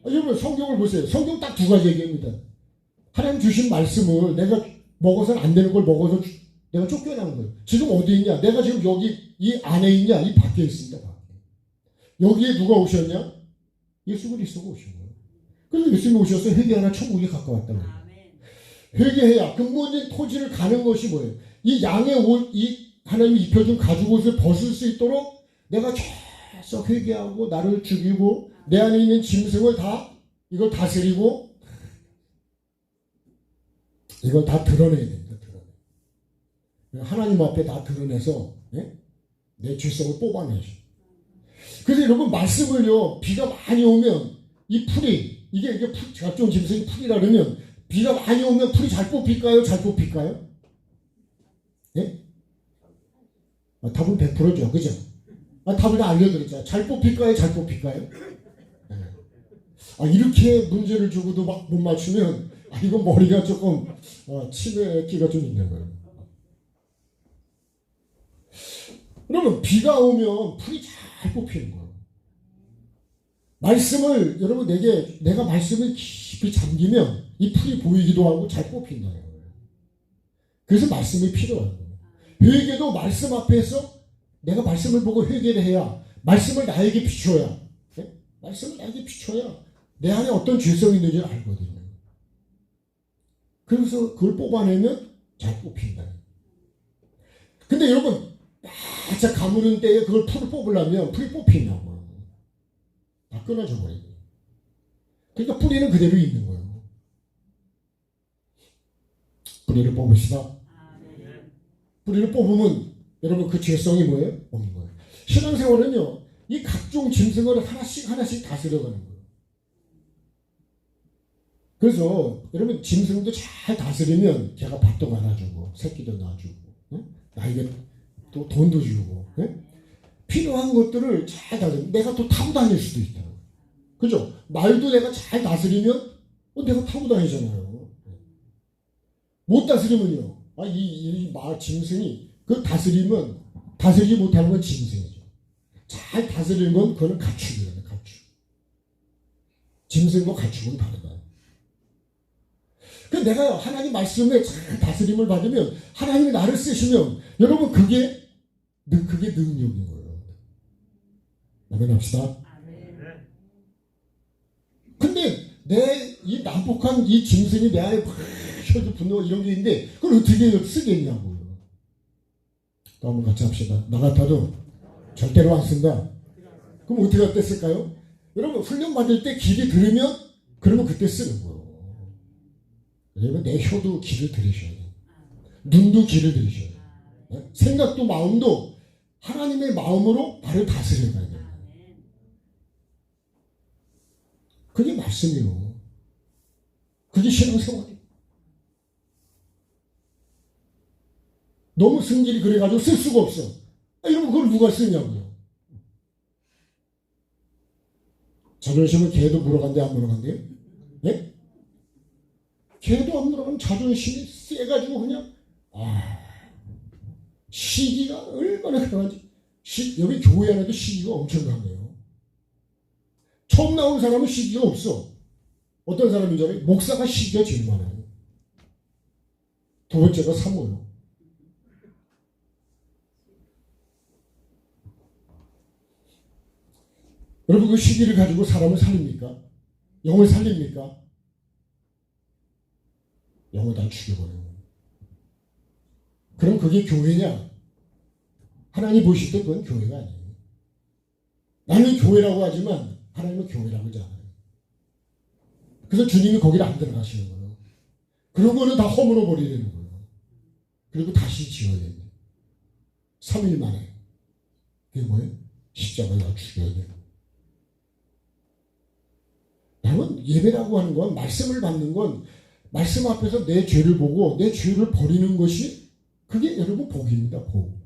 Speaker 1: 여러분, 성경을 보세요. 성경 딱 두 가지 얘기합니다. 하나님 주신 말씀을 내가 먹어서는 안 되는 걸 먹어서 내가 쫓겨나는 거예요. 지금 어디 있냐? 내가 지금 여기 이 안에 있냐? 이 밖에 있습니다. 밖에. 여기에 누가 오셨냐? 예수 그리스도가 오신 거예요. 그래서 예수님이 오셔서 회개하나 천국이 가까웠다는 거예요. 회개해야 근본적인 토지를 가는 것이 뭐예요? 이 양의 옷, 이 하나님이 입혀준 가죽 옷을 벗을 수 있도록 내가 계속 회개하고 나를 죽이고 내 안에 있는 짐승을 다 이걸 다스리고 이걸 다 드러내야 됩니다. 드러내. 하나님 앞에 다 드러내서 예? 내 죄성을 뽑아내죠. 그래서 여러분 말씀을요, 비가 많이 오면 이 풀이 이게 각종 짐승이 풀이라 그러면 비가 많이 오면 풀이 잘 뽑힐까요? 잘 뽑힐까요? 예? 답은 100%죠. 그죠? 답을 다 알려드렸잖아요. 잘 뽑힐까요? 잘 뽑힐까요? 이렇게 문제를 주고도 막 못 맞추면 이건 머리가 조금 치매기가 좀 있는 거예요. 그러면 비가 오면 풀이 잘 뽑히는 거예요. 말씀을 여러분 내가 말씀을 깊이 잠기면 이 풀이 보이기도 하고 잘 뽑힌다는 거예요. 그래서 말씀이 필요한 거예요. 회개도 말씀 앞에서 내가 말씀을 보고 회개를 해야 말씀을 나에게 비춰야 네? 말씀을 나에게 비춰야 내 안에 어떤 죄성이 있는지를 알거든요. 그래서 그걸 뽑아내면 잘 뽑힌다. 근데 여러분 바짝 가무는 때에 그걸 풀을 뽑으려면 풀이 뽑히냐고 다 끊어져 버려요. 그러니까 뿌리는 그대로 있는 거예요. 뿌리를 뽑읍시다. 뿌리를 뽑으면 여러분 그 죄성이 뭐예요? 없는 거예요. 신앙생활은요, 이 각종 짐승을 하나씩 다스려가는 거예요. 그래서 여러분 짐승도 잘 다스리면 걔가 밥도 말아주고 새끼도 낳아주고 나에게 또 돈도 주고 필요한 것들을 잘 다스리면 내가 또 타고 다닐 수도 있다. 그죠? 말도 내가 잘 다스리면 내가 타고 다니잖아요. 못 다스리면요. 이 짐승이 그 다스리지 못하는 건 짐승이죠. 잘 다스리는 건 그거는 가축이에요. 가축. 짐승과 가축은 다르다. 그 내가 하나님 말씀에 잘 다스림을 받으면 하나님이 나를 쓰시면 여러분 그게 능력인 거예요. 아멘 합시다. 근데 내 이 난폭한 이 짐승이 내 안에 막 분노 이런 게 있는데 그걸 어떻게 쓰겠냐고요. 또 한번 같이 합시다. 나 같아도 절대로 안 쓴다. 그럼 어떻게 할 때 쓸까요? 여러분 훈련 받을 때 길이 들으면 그러면 그때 쓰는 거예요. 왜냐면 내 혀도 길을 들이셔야 돼요. 눈도 길을 들이셔야 돼요. 네? 생각도 마음도 하나님의 마음으로 나를 다스려 가야 돼요. 그게 말씀이요. 그게 신앙생활이에요. 너무 성질이 그래가지고 쓸 수가 없어. 이러면 그걸 누가 쓰냐고요. 자존심은 개도 물어간대 안 물어간대요? 네? 개도 안 물어가면 자존심이 세가지고 그냥 시기가 얼마나 강한지. 여기 교회 안에도 시기가 엄청 강해요. 처음 나온 사람은 시기가 없어. 어떤 사람인 줄 알아요? 목사가 시기가 제일 많아요. 두 번째가 사모요. 여러분 그 시기를 가지고 사람을 살립니까? 영을 살립니까? 영을 다 죽여버려요. 그럼 그게 교회냐? 하나님 보실 때 그건 교회가 아니에요. 나는 교회라고 하지만 하나님은 교회라고 하지 않아요. 그래서 주님이 거기를 안 들어가시는 거예요. 그런 거는 다 허물어 버리는 거예요. 그리고 다시 지어야 돼요. 3일 만에. 그게 뭐예요? 십자가를 다 죽여야 돼요. 여러분 예배라고 하는 건 말씀을 받는 건 말씀 앞에서 내 죄를 보고 내 죄를 버리는 것이 그게 여러분 복입니다. 복.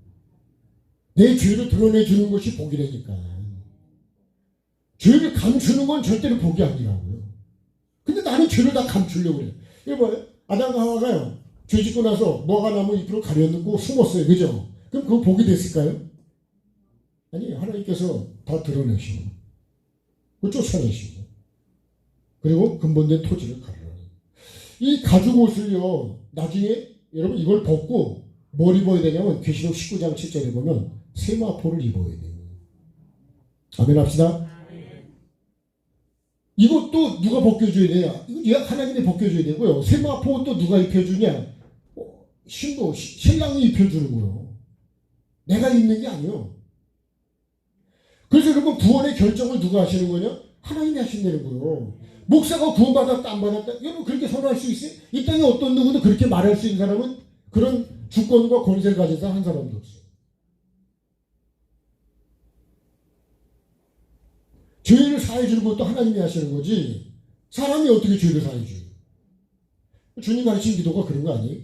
Speaker 1: 내 죄를 드러내주는 것이 복이라니까. 죄를 감추는 건 절대로 복이 아니라고요. 근데 나는 죄를 다 감추려고 그래요. 이거 뭐예요? 아담과 하와가요. 죄 짓고 나서 뭐가나무 잎으로 가려놓고 숨었어요. 그죠? 그럼 그거 복이 됐을까요? 아니 하나님께서 다 드러내시고 그걸 쫓아내시고 그리고 근본된 토지를 가려요. 이 가죽 옷을요 나중에 여러분 이걸 벗고 뭘 입어야 되냐면 계시록 19장 7절에 보면 세마포를 입어야 돼요. 아멘 합시다. 이것도 누가 벗겨줘야 돼요? 이거 하나님이 벗겨줘야 되고요. 세마포 또 누가 입혀주냐? 신부, 신랑이 입혀주는 거예요. 내가 입는 게 아니에요. 그래서 여러분 구원의 결정을 누가 하시는 거냐? 하나님이 하신다는 거예요. 목사가 구원받았다 안 받았다 여러분 그렇게 선언할 수 있어요? 이 땅에 어떤 누구도 그렇게 말할 수 있는 사람은 그런 주권과 권세를 가진 사람 한 사람도 없어요. 죄를 사해 주는 것도 하나님이 하시는 거지 사람이 어떻게 죄를 사해 줘요? 주님 가르친 기도가 그런 거 아니에요?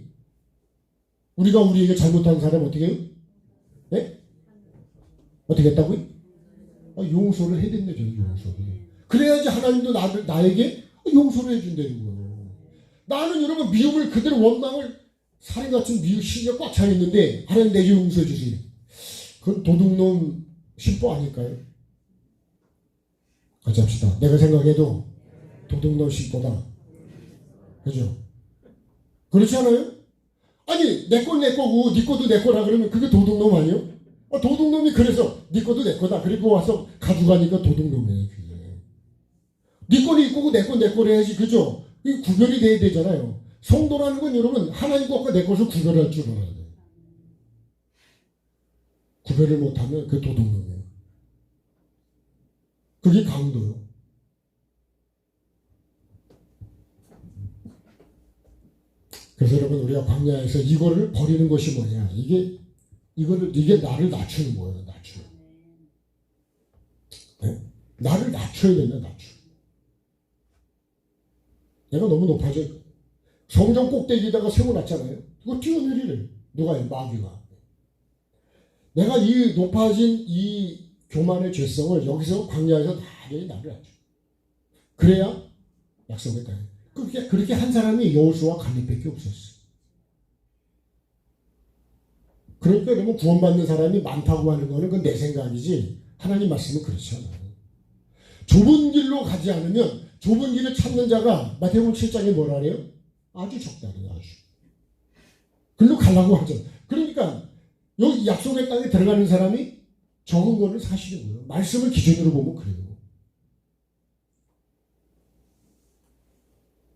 Speaker 1: 우리가 우리에게 잘못한 사람 어떻게 해요? 네? 어떻게 했다고요? 용서를 해야 된다, 용서를. 그래야지 하나님도 나에게 용서를 해준다는 거예요. 나는 여러분 미움을 그대로 원망을 살인 같은 미움 신경 꽉 차 있는데 하나님 내게 용서해 주세요. 그건 도둑놈 심보 아닐까요? 같이 합시다. 내가 생각해도 도둑놈 심보다. 그죠? 그렇지 않아요? 아니 내 건 내 거고 네 거도 내 거라 그러면 그게 도둑놈 아니에요? 도둑놈이 그래서 네 거도 내 거다. 그리고 와서 가져가니까 도둑놈이에요. 그게. 네 거는 네 거고 내 건 내 거를 해야지. 그죠? 이 구별이 돼야 되잖아요. 성도라는 건 여러분 하나님 것과 내 것을 구별할 줄 알아야 돼요. 구별을 못하면 그 도둑놈이에요. 그게 강도요. 그래서 여러분 우리가 광야에서 이거를 버리는 것이 뭐냐? 이게 나를 낮추는 거예요. 낮추는. 네? 나를 낮춰야 된다. 낮춰. 내가 너무 높아져. 성전 꼭대기에다가 세워놨잖아요. 그거 뛰어내리래. 누가요? 마귀가. 내가 이 높아진 이 교만의 죄성을 여기서 광야에서 나를 낮춰. 그래야 약속을 따요. 그렇게 한 사람이 여호수아 갈렙밖에 없었어. 그러니까 여러분 구원받는 사람이 많다고 하는 거는 그건 내 생각이지 하나님 말씀은 그렇지 않아요. 좁은 길로 가지 않으면 좁은 길을 찾는 자가 마태복음 7장에 뭐라 그래요? 아주 적다래요. 아주. 글로 가려고 하죠. 그러니까 여기 약속의 땅에 들어가는 사람이 적은 거는 사실이고요. 말씀을 기준으로 보면 그래요.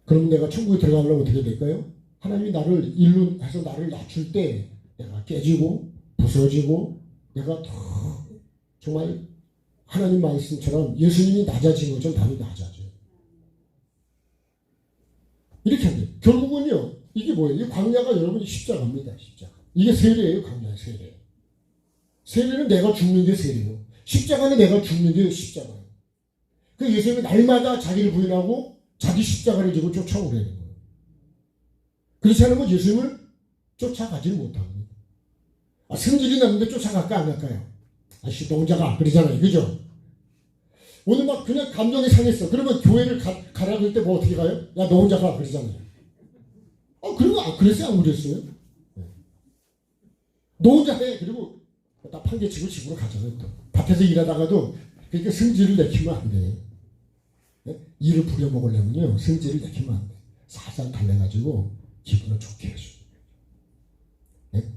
Speaker 1: 그럼 내가 천국에 들어가려면 어떻게 될까요? 하나님이 나를 일로 해서 나를 낮출 때 내가 깨지고 부서지고 내가 더 정말 하나님 말씀처럼 예수님이 낮아진 것처럼 나도 낮아져요. 이렇게 합니다. 결국은요. 이게 뭐예요? 이 광야가 여러분이 십자가입니다. 십자가. 이게 세례예요. 광야의 세례. 세례는 내가 죽는 게 세례예요. 십자가는 내가 죽는 게 십자가예요. 그 예수님이 날마다 자기를 부인하고 자기 십자가를 지고 쫓아오려는 거예요. 그렇지 않으면 예수님을 쫓아가지를 못합니다. 승질이 났는데 쫓아갈까 안 갈까요? 아씨 농자가 그러잖아요. 그죠? 오늘 막 그냥 감정이 상했어. 그러면 교회를 가라 그럴 때 뭐 어떻게 가요? 야 너 혼자 가 그러잖아요. 그리고 그랬어요? 안 그랬어요? 너 혼자 해. 그리고 딱 판개치고 집으로 가잖아요. 또. 밭에서 일하다가도 그러니까 승질을 내키면 안 돼. 일을 부려먹으려면요 승질을 내키면 안 돼. 살살 달래가지고 기분을 좋게 해줘.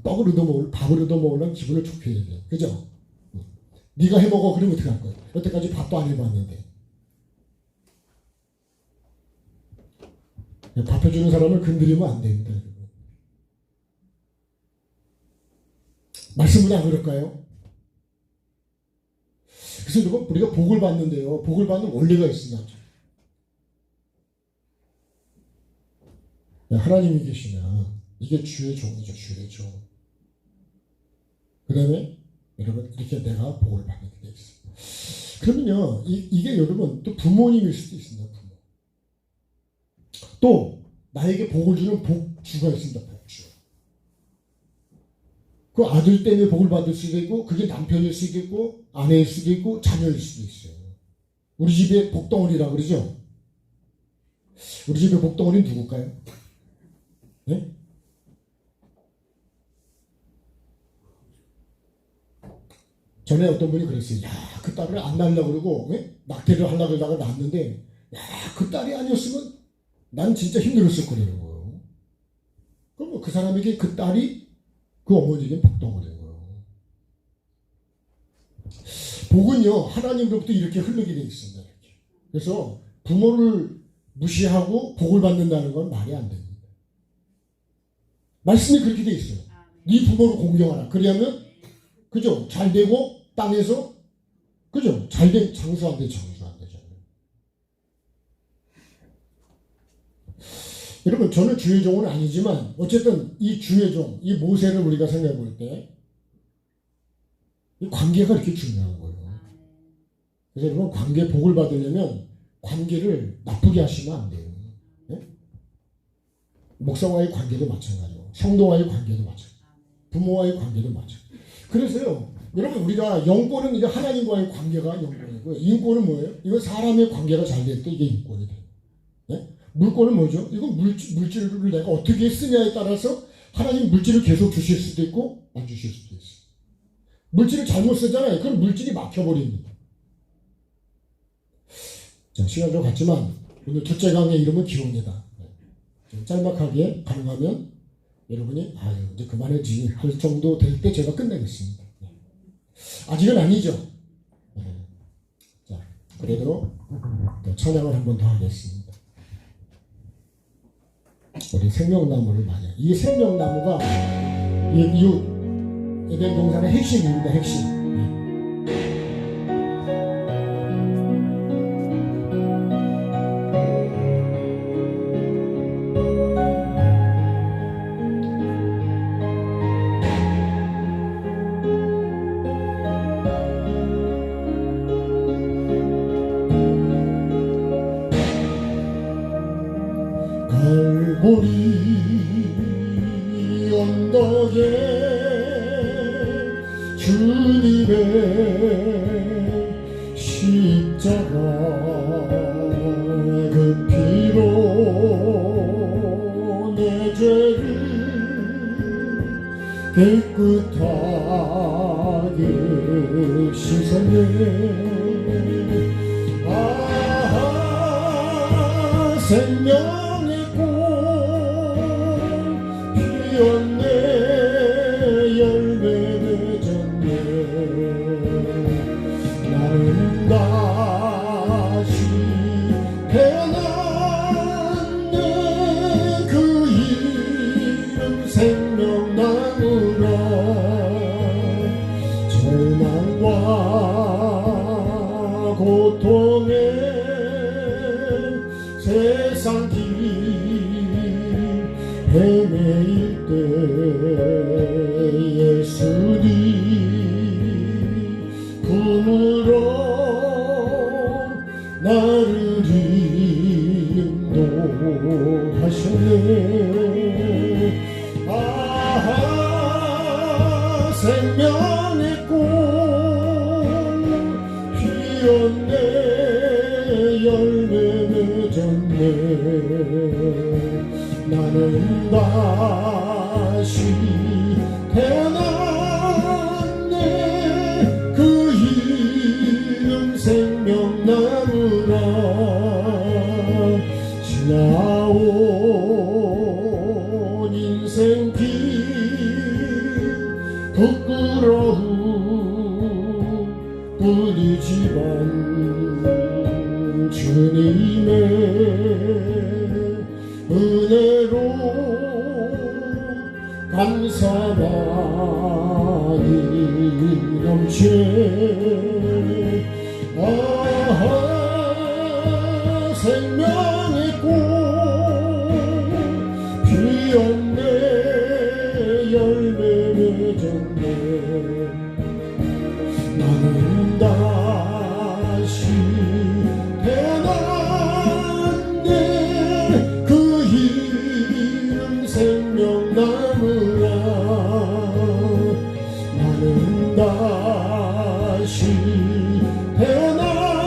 Speaker 1: 떡을 얻어먹을 밥을 얻어먹으려면 기분을 좋게 해야 돼. 그죠? 네가 해먹어. 그러면 어떻게 할 거야? 여태까지 밥도 안 해봤는데. 밥 해주는 사람을 건드리면 안 됩니다. 말씀은 안 그럴까요? 그래서 여러분 우리가 복을 받는데요. 복을 받는 원리가 있습니다. 하나님이 계시면 이게 주의 종이죠. 주의 종. 그 다음에 여러분 이렇게 내가 복을 받게 돼 있어요. 그러면요 이게 여러분 또 부모님일 수도 있습니다. 부모. 또 나에게 복을 주는 복주가 있습니다. 복주. 그 아들 때문에 복을 받을 수도 있고 그게 남편일 수도 있고 아내일 수도 있고 자녀일 수도 있어요. 우리 집에 복덩어리라 그러죠. 우리 집에 복덩어리는 누굴까요? 네? 전에 어떤 분이 그랬어요. 야, 그 딸을 안 낳으려고 그러고 낙태를 하려고 그러다가 낳았는데 야, 그 딸이 아니었으면 난 진짜 힘들었을 거라는 거예요. 그럼 그 사람에게 그 딸이 그 어머니에게 복덩어리인 거예요. 복은요 하나님으로부터 이렇게 흐르게 되어 있습니다. 이렇게. 그래서 부모를 무시하고 복을 받는다는 건 말이 안 됩니다. 말씀이 그렇게 되어 있어요. 네 부모를 공경하라. 그러면 그죠? 잘 되고 땅에서 그죠? 잘된 장수 안 되잖아요. 여러분, 저는 주의 종은 아니지만 어쨌든 이 주의 종, 이 모세를 우리가 생각해 볼 때 이 관계가 이렇게 중요한 거예요. 그래서 여러분, 관계 복을 받으려면 관계를 나쁘게 하시면 안 돼요. 네? 목사와의 관계도 마찬가지고, 성도와의 관계도 마찬가지고, 부모와의 관계도 마찬가지고. 그래서요, 여러분, 우리가 영권은 이제 하나님과의 관계가 영권이고요. 인권은 뭐예요? 이거 사람의 관계가 잘 될 때 이게 인권이 돼요. 네? 물권은 뭐죠? 이건 물질을 내가 어떻게 쓰냐에 따라서 하나님 물질을 계속 주실 수도 있고 안 주실 수도 있어요. 물질을 잘못 쓰잖아요. 그럼 물질이 막혀버립니다. 자, 시간 좀 갔지만 오늘 둘째 강의 이름은 기원이다. 좀 짤막하게 가능하면 여러분이 이제 그만해지 할 정도 될 때 제가 끝내겠습니다. 아직은 아니죠. 자, 그래도 찬양을 한 번 더 하겠습니다. 우리 생명나무를 만약 이 생명나무가 이 에덴 동산의 핵심입니다. 핵심. 갈보리 언덕에 주님의 십자가 그 피로 내 죄를 깨끗하게 씻었네. 생명의 꽃 피었네. 열매 맺었네. 나는 다시 태어났네. 그 이름 생명나무라. 절망과 고통에 세상 길 헤매일 때 예수님 품으로 나를 인도하셨네. 생명의 꽃 피었네. 열매 맺었네. 나는 다시 태어났네. 그 이름 생명나무라. 지나온 인생길 부끄러움 뿐이지만 주님의 은혜로 감사만이 넘치네. 생명의 꽃 피었네. 열매 맺었네. 나는 다시 태어났네. 그 이름 생명나무라. 나는 다시 태어났네.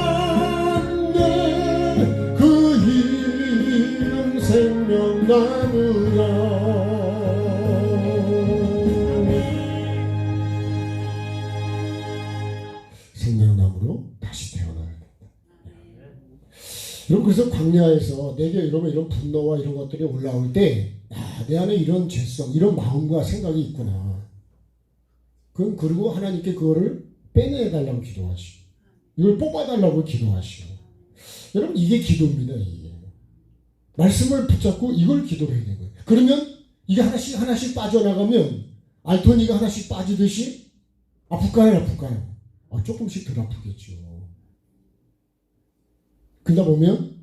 Speaker 1: 그 이름 생명나무라. 생명나무로 다시 태어나야 된다. 여러분, 그래서 광야에서 내게 이런 분노와 이런 것들이 올라올 때, 내 안에 이런 죄성, 이런 마음과 생각이 있구나. 그리고 하나님께 그거를 빼내달라고 기도하시고, 이걸 뽑아달라고 기도하시고. 여러분, 이게 기도입니다. 이게 말씀을 붙잡고 이걸 기도를 해야 되는 거예요. 그러면 이게 하나씩 빠져나가면 알토니가 하나씩 빠지듯이 아플까요? 아플까요? 조금씩 덜 아프겠죠. 그러다 보면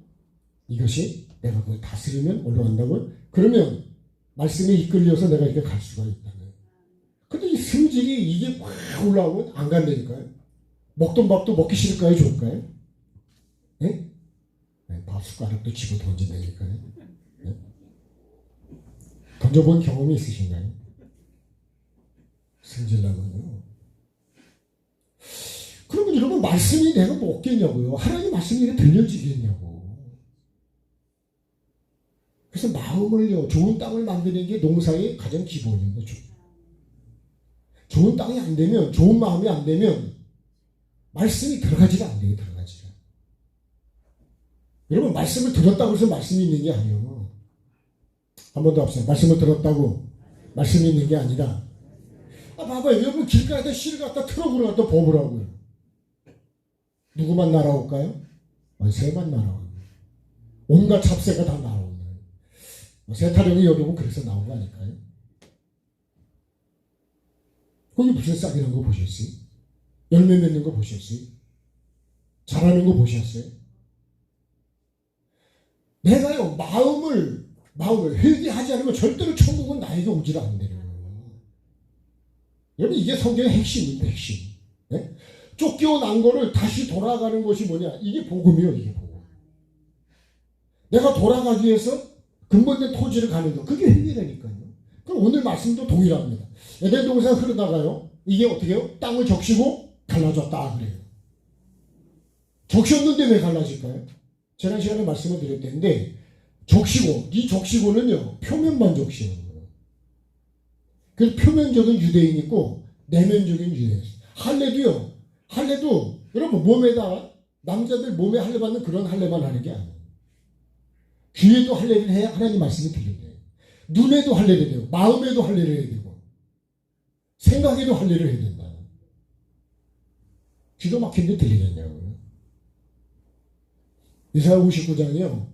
Speaker 1: 이것이 내가 그걸 다스리면 올라간다고요? 그러면 말씀에 이끌려서 내가 이렇게 갈 수가 있다는. 근데 이 성질이 이게 막 올라오면 안 간다니까요. 먹던 밥도 먹기 싫을까요? 좋을까요? 네? 네, 밥 숟가락도 집어 던진다니까요. 네? 던져본 경험이 있으신가요? 성질나면요. 그러면 여러분 말씀이 내가 뭐 없겠냐고요. 하나님 말씀이 이렇게 들려지겠냐고. 그래서 마음을요, 좋은 땅을 만드는 게 농사의 가장 기본인 거죠. 좋은 땅이 안 되면, 좋은 마음이 안 되면 말씀이 들어가지가 안 돼요. 들어가지가. 여러분 말씀을 들었다고 해서 말씀이 있는 게 아니에요. 한 번 더 합시다. 말씀을 들었다고 말씀이 있는 게 아니라, 봐봐요. 여러분 길가에다 씨를 갖다 트럭으로 갖다 뽑으라고요. 누구만 날아올까요? 새만 날아오는. 온갖 잡새가 다 나오는. 새타령이 여러분 그래서 나온 거 아닐까요? 거기 무슨 싹이 난 거 보셨어요? 열매 맺는 거 보셨어요? 자라는 거 보셨어요? 내가요 마음을 회개하지 않으면 절대로 천국은 나에게 오질 않는데요. 여러분 이게 성경의 핵심입니다. 핵심. 네? 쫓겨난 거를 다시 돌아가는 것이 뭐냐? 이게 복음이에요. 이게 복음. 내가 돌아가기 위해서 근본된 토지를 가는 거. 그게 회개라니까요. 그럼 오늘 말씀도 동일합니다. 에덴 동산 흐르다가요. 이게 어떻게 해요? 땅을 적시고 갈라졌다 그래요. 적셨는데 왜 갈라질까요? 지난 시간에 말씀을 드렸는데 적시고, 이 적시고는요 표면만 적시는 거예요. 그래서 표면적인 유대인 있고 내면적인 유대인. 할례도 여러분 몸에다 남자들 몸에 할례 받는 그런 할례만 하는 게 아니에요. 귀에도 할례를 해야 하나님 말씀이 들린대요. 눈에도 할례를 해요. 마음에도 할례를 해야 되고 생각에도 할례를 해야 된다. 귀도 막힌데 들리겠냐고요. 이사야 59장이요.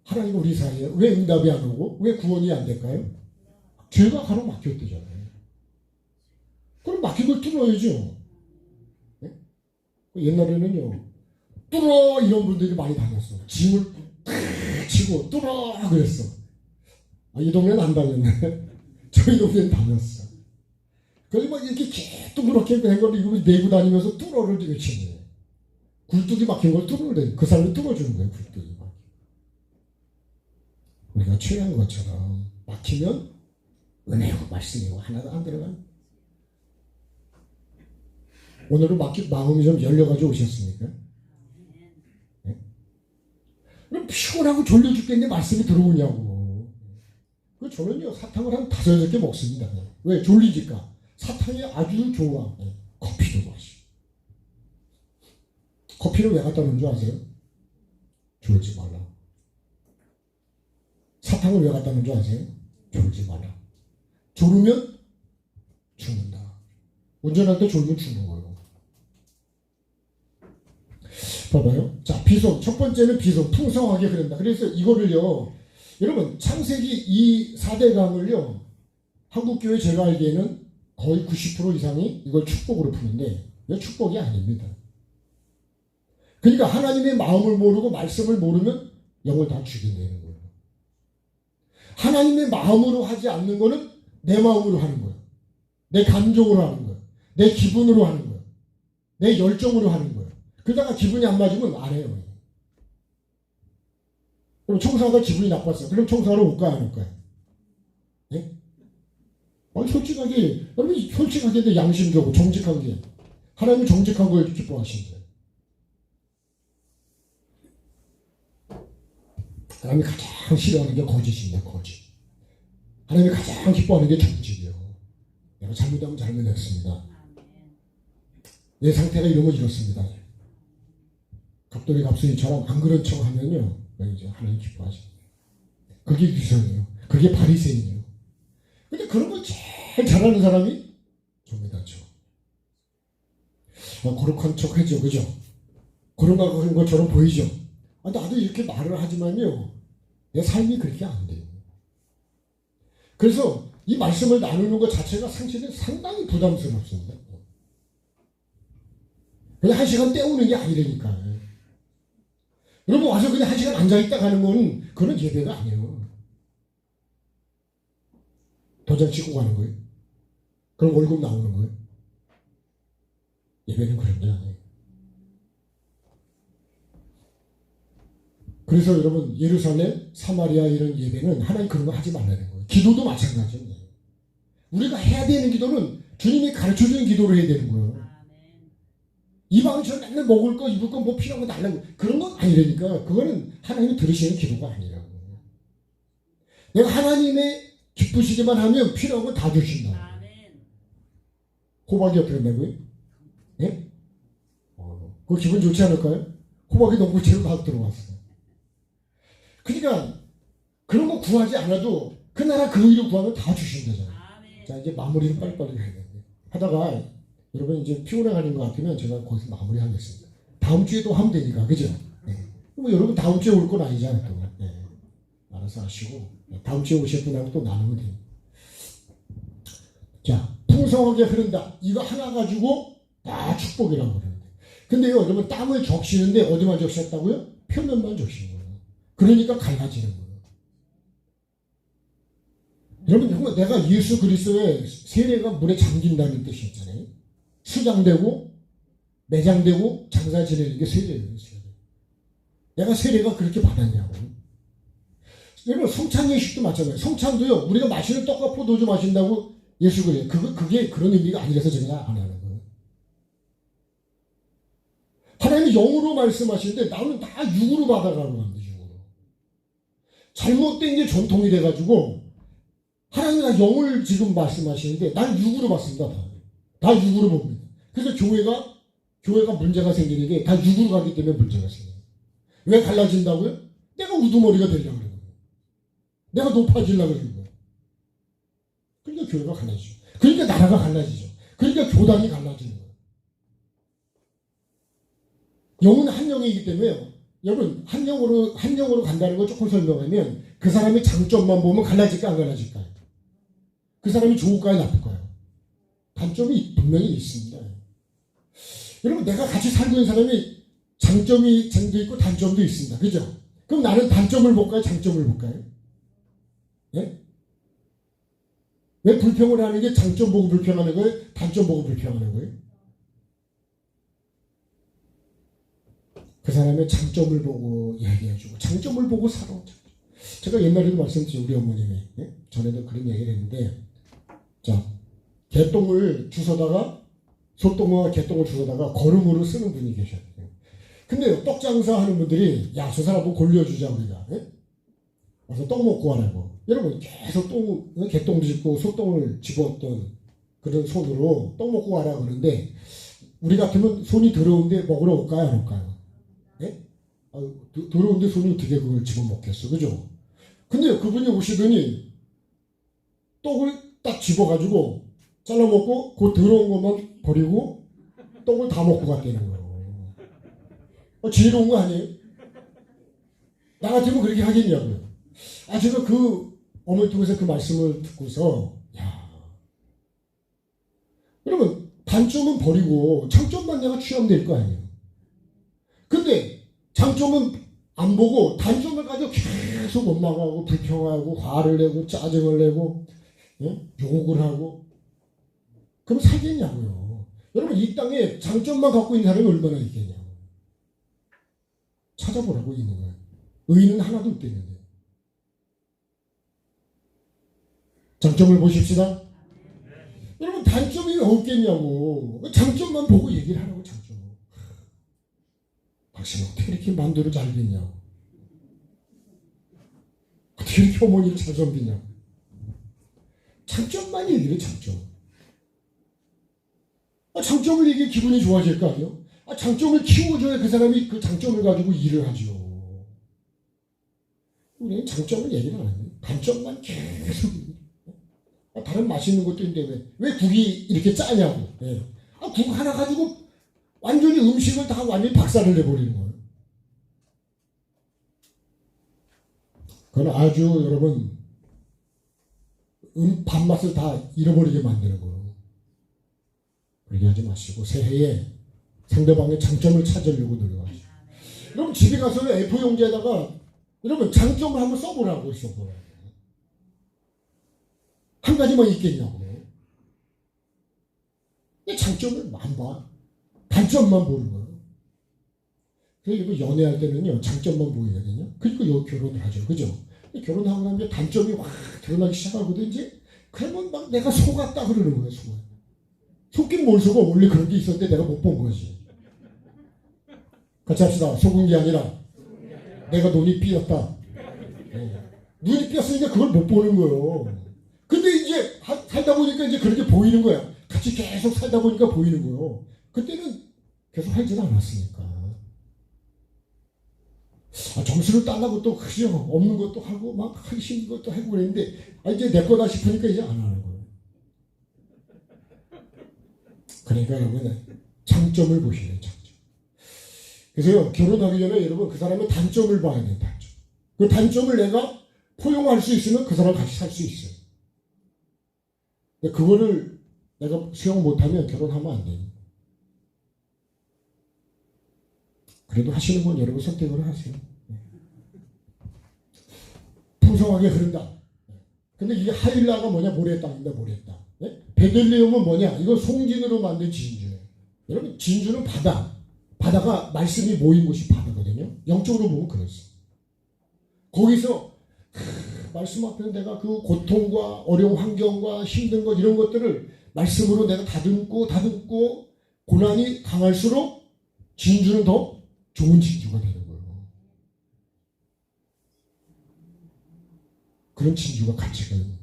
Speaker 1: 하나님 우리 사이에 왜 응답이 안 오고 왜 구원이 안 될까요? 죄가 가로막혔대잖아요. 그럼 막힌 걸 뚫어야죠. 네? 옛날에는요. 뚫어 이런 분들이 많이 다녔어. 짐을 탁 치고 뚫어 그랬어. 이 동네는 안 다녔네. 저희 동네는 다녔어. 그래서 막 이렇게 개똥그렇게 된 걸 이거 내고 다니면서 뚫어를 외치네. 굴뚝이 막힌 걸 뚫어래. 그 사람이 뚫어주는 거예요. 굴뚝이 막힌. 우리가 취한 것처럼 막히면 은혜고 말씀이고 하나도 안 들어가요. 오늘은 마음이 좀 열려가지고 오셨습니까? 네? 그럼 피곤하고 졸려 죽겠는데 말씀이 들어오냐고. 저는요 사탕을 한 5-6개 먹습니다. 왜? 졸리니까. 사탕이 아주 좋아. 커피도 마시. 커피를 왜 갖다 놓은 줄 아세요? 졸지 말라. 사탕을 왜 갖다 놓은 줄 아세요? 졸지 말라. 졸으면 죽는다. 운전할 때 졸면 죽는 거예요. 봐봐요. 자, 비송. 첫 번째는 비송. 풍성하게 그런다. 그래서 이거를요, 여러분, 창세기 이 4대강을요, 한국교회 제가 알기에는 거의 90% 이상이 이걸 축복으로 푸는데, 이거 축복이 아닙니다. 그러니까 하나님의 마음을 모르고 말씀을 모르면 영을 다 죽인다는 거예요. 하나님의 마음으로 하지 않는 거는 내 마음으로 하는 거예요. 내 감정으로 하는 거예요. 내 기분으로 하는 거예요. 내 열정으로 하는 거예요. 그러다가 기분이 안 맞으면 안 해요. 그럼 청소하다 기분이 나빴어요. 그럼 청소하러 올까요? 안 올까요? 네? 솔직하게, 여러분, 솔직하게 양심적으로 정직한 게, 하나님은 정직한 걸 기뻐하신대요. 하나님이 가장 싫어하는 게 거짓이에요. 거짓. 하나님이 가장 기뻐하는 게 정직이에요. 내가 잘못하면 잘못했습니다. 내 상태가 이러면 이렇습니다. 갑돌이 갑순이처럼 안 그런 척 하면요, 이제 하나님 기뻐하십니다. 그게 위선이에요. 그게 바리새인이에요. 근데 그런 걸 제일 잘하는 사람이 좀이다죠. 거룩한 척 하죠, 그죠? 그런 것처럼 보이죠. 나도 이렇게 말을 하지만요, 내 삶이 그렇게 안 돼요. 그래서 이 말씀을 나누는 것 자체가 사실은 상당히 부담스럽습니다. 그냥 1시간 때우는 게 아니라니까요. 여러분 와서 그냥 1시간 앉아있다 가는 건 그런 예배가 아니에요. 도장 찍고 가는 거예요. 그럼 월급 나오는 거예요. 예배는 그런 게 아니에요. 그래서 여러분 예루살렘, 사마리아 이런 예배는 하나님 그런 거 하지 말라는 거예요. 기도도 마찬가지예요. 우리가 해야 되는 기도는 주님이 가르쳐주는 기도를 해야 되는 거예요. 이방인처럼 맨날 먹을 거 입을 거 뭐 필요한 거 달라고 그런 건 아니라니까. 그거는 하나님이 들으시는 기도가 아니라고. 내가 하나님의 기쁘시기만 하면 필요한 건 다 주신다. 호박이 어떻게 된다고요? 예? 그거 기분 좋지 않을까요? 호박이 농구채로 막 들어왔어요. 그러니까 그런 거 구하지 않아도 그 나라 그 의로 구하면 다 주신다잖아요. 자, 이제 마무리를 빨리빨리 해야 되는데 하다가 여러분 이제 피곤해 가는 것 같으면 제가 거기서 마무리하겠습니다. 다음 주에 또 하면 되니까, 그죠? 네. 뭐 여러분 다음 주에 올 건 아니잖아요. 또. 네. 알아서 하시고 다음 주에 오실 분하고 또 나누면 돼요. 자, 풍성하게 흐른다. 이거 하나 가지고 다 축복이라고 그러는데. 근데요, 여러분 땀을 적시는데 어디만 적셨다고요? 표면만 적시는 거예요. 그러니까 갈라지는 거예요. 여러분, 내가 예수 그리스도의 세례가 물에 잠긴다는 뜻이 있잖아요. 수장되고 매장되고 장사 지내는 게 세례예요. 세례. 내가 세례가 그렇게 받았냐고. 여러분 성찬예식도 마찬가지예요. 성찬도요, 우리가 마시는 떡과 포도주 마신다고 예수 그래요. 그게 그런 의미가 아니라서 제가 안 하는 거예요. 하나님이 영으로 말씀하시는데 나는 다 육으로 받아가는 겁니다. 육으로. 잘못된 게 전통이 돼가지고 하나님이 나 영을 지금 말씀하시는데 난 육으로 받습니다. 다 육으로 봅니다. 그래서 교회가 문제가 생기는 게 다 육으로 가기 때문에 문제가 생겨요. 왜 갈라진다고요? 내가 우두머리가 되려고 그러는 거예요. 내가 높아지려고 그러는 거예요. 그러니까 교회가 갈라지죠. 그러니까 나라가 갈라지죠. 그러니까 교단이 갈라지는 거예요. 영은 한 영이기 때문에 여러분 한 영으로 간다는 걸 조금 설명하면 그 사람의 장점만 보면 갈라질까 안 갈라질까요? 그 사람이 좋을까요 나쁠까요? 단점이 분명히 있습니다. 여러분 내가 같이 살고 있는 사람이 장점이 있고 단점도 있습니다. 그죠? 그럼 나는 단점을 볼까요? 장점을 볼까요? 예? 왜 불평을 하는 게 장점 보고 불평하는 거예요? 단점 보고 불평하는 거예요? 그 사람의 장점을 보고 얘기해주고 장점을 보고 살아. 제가 옛날에도 말씀드렸죠. 우리 어머님이 전에도 그런 얘기를 했는데 자 개똥을 주워다가 소똥과 개똥을 주워다가 거름으로 쓰는 분이 계셔요. 근데 떡 장사하는 분들이 야 저 사람 뭐 골려주자 우리가 와서 떡 먹고 하라고. 여러분 계속 개똥도 짚고 소똥을 집었던 그런 손으로 떡 먹고 가라 그러는데 우리 같으면 손이 더러운데 먹으러 올까요 안 올까요? 더러운데 손이 어떻게 그걸 집어먹겠어, 그죠? 근데 그분이 오시더니 떡을 딱 집어가지고 잘라먹고 그 더러운 것만 버리고 떡을 다 먹고 갔다는 거예요. 지혜로운 거 아니에요? 나 같으면 그렇게 하겠냐고요. 제가 그 어머니 통해서 그 말씀을 듣고서 여러분 단점은 버리고 장점만 내가 취하면 될 거 아니에요. 근데 장점은 안 보고 단점을 가지고 계속 원망하고 불평하고 화를 내고 짜증을 내고 욕을 하고 그럼 살겠냐고요. 여러분 이 땅에 장점만 갖고 있는 사람이 얼마나 있겠냐고. 찾아보라고 있는 거예요. 의인은 하나도 없겠는데. 장점을 보십시다. 여러분 단점이 왜 없겠냐고. 장점만 보고 얘기를 하라고. 장점. 당신 어떻게 이렇게 만두를 잘 빚냐고. 어떻게 이렇게 어머니를 잘 섬기냐고. 장점만 얘기를 장점. 장점을 얘기해 기분이 좋아질 거 아니에요? 장점을 키워줘야 그 사람이 그 장점을 가지고 일을 하죠. 우리는 장점을 얘기를 안 해요. 단점만 계속. 다른 맛있는 것도 있는데 왜 국이 이렇게 짜냐고. 국 하나 가지고 완전히 음식을 다 완전히 박살을 내버리는 거예요. 그건 아주 여러분 밥맛을 다 잃어버리게 만드는 거예요. 그렇게 하지 마시고 새해에 상대방의 장점을 찾으려고 노력하시고 여러분 집에 가서 A4 용지에다가 여러분 장점을 한번 써보라고 써보라고. 한 가지만 있겠냐고. 장점을 안 봐. 단점만 보는 거예요. 그래서 연애할 때는요, 장점만 보이거든요. 그러니까 여기 결혼을 하죠. 그죠? 결혼하고 나면 단점이 확 드러나기 시작하거든, 이제. 그러면 막 내가 속았다 그러는 거예요, 속아. 속긴 뭘 속아. 원래 그런 게 있었는데 내가 못 본 거지. 같이 합시다. 속은 게 아니라 내가 눈이 삐었다. 눈이 삐었으니까 그걸 못 보는 거예요. 근데 이제 살다 보니까 이제 그렇게 보이는 거야. 같이 계속 살다 보니까 보이는 거예요. 그때는 계속 살지는 않았으니까. 점수를 따려고 또 그죠? 없는 것도 하고 막 하기 싫은 것도 하고 그랬는데 이제 내 거다 싶으니까 이제 안 하는 거예요. 그러니까 여러분 장점을 보시는 장점. 그래서요, 결혼하기 전에 여러분 그 사람의 단점을 봐야 돼요. 단점. 그 단점을 내가 포용할 수 있으면 그 사람 같이 살 수 있어요. 근데 그거를 내가 수용 못하면 결혼하면 안 돼요. 그래도 하시는 건 여러분 선택을 하세요. 풍성하게 흐른다. 근데 이게 하일라가 뭐냐? 모래 땅입니다. 모래 땅. 베들레헴은 뭐냐? 이거 송진으로 만든 진주예요. 여러분 진주는 바다. 바다가 말씀이 모인 곳이 바다거든요. 영적으로 보면 그렇습니다. 거기서 말씀 앞에서 내가 그 고통과 어려운 환경과 힘든 것 이런 것들을 말씀으로 내가 다듬고 고난이 강할수록 진주는 더 좋은 진주가 되는 거예요. 그런 진주가 가치가 있는.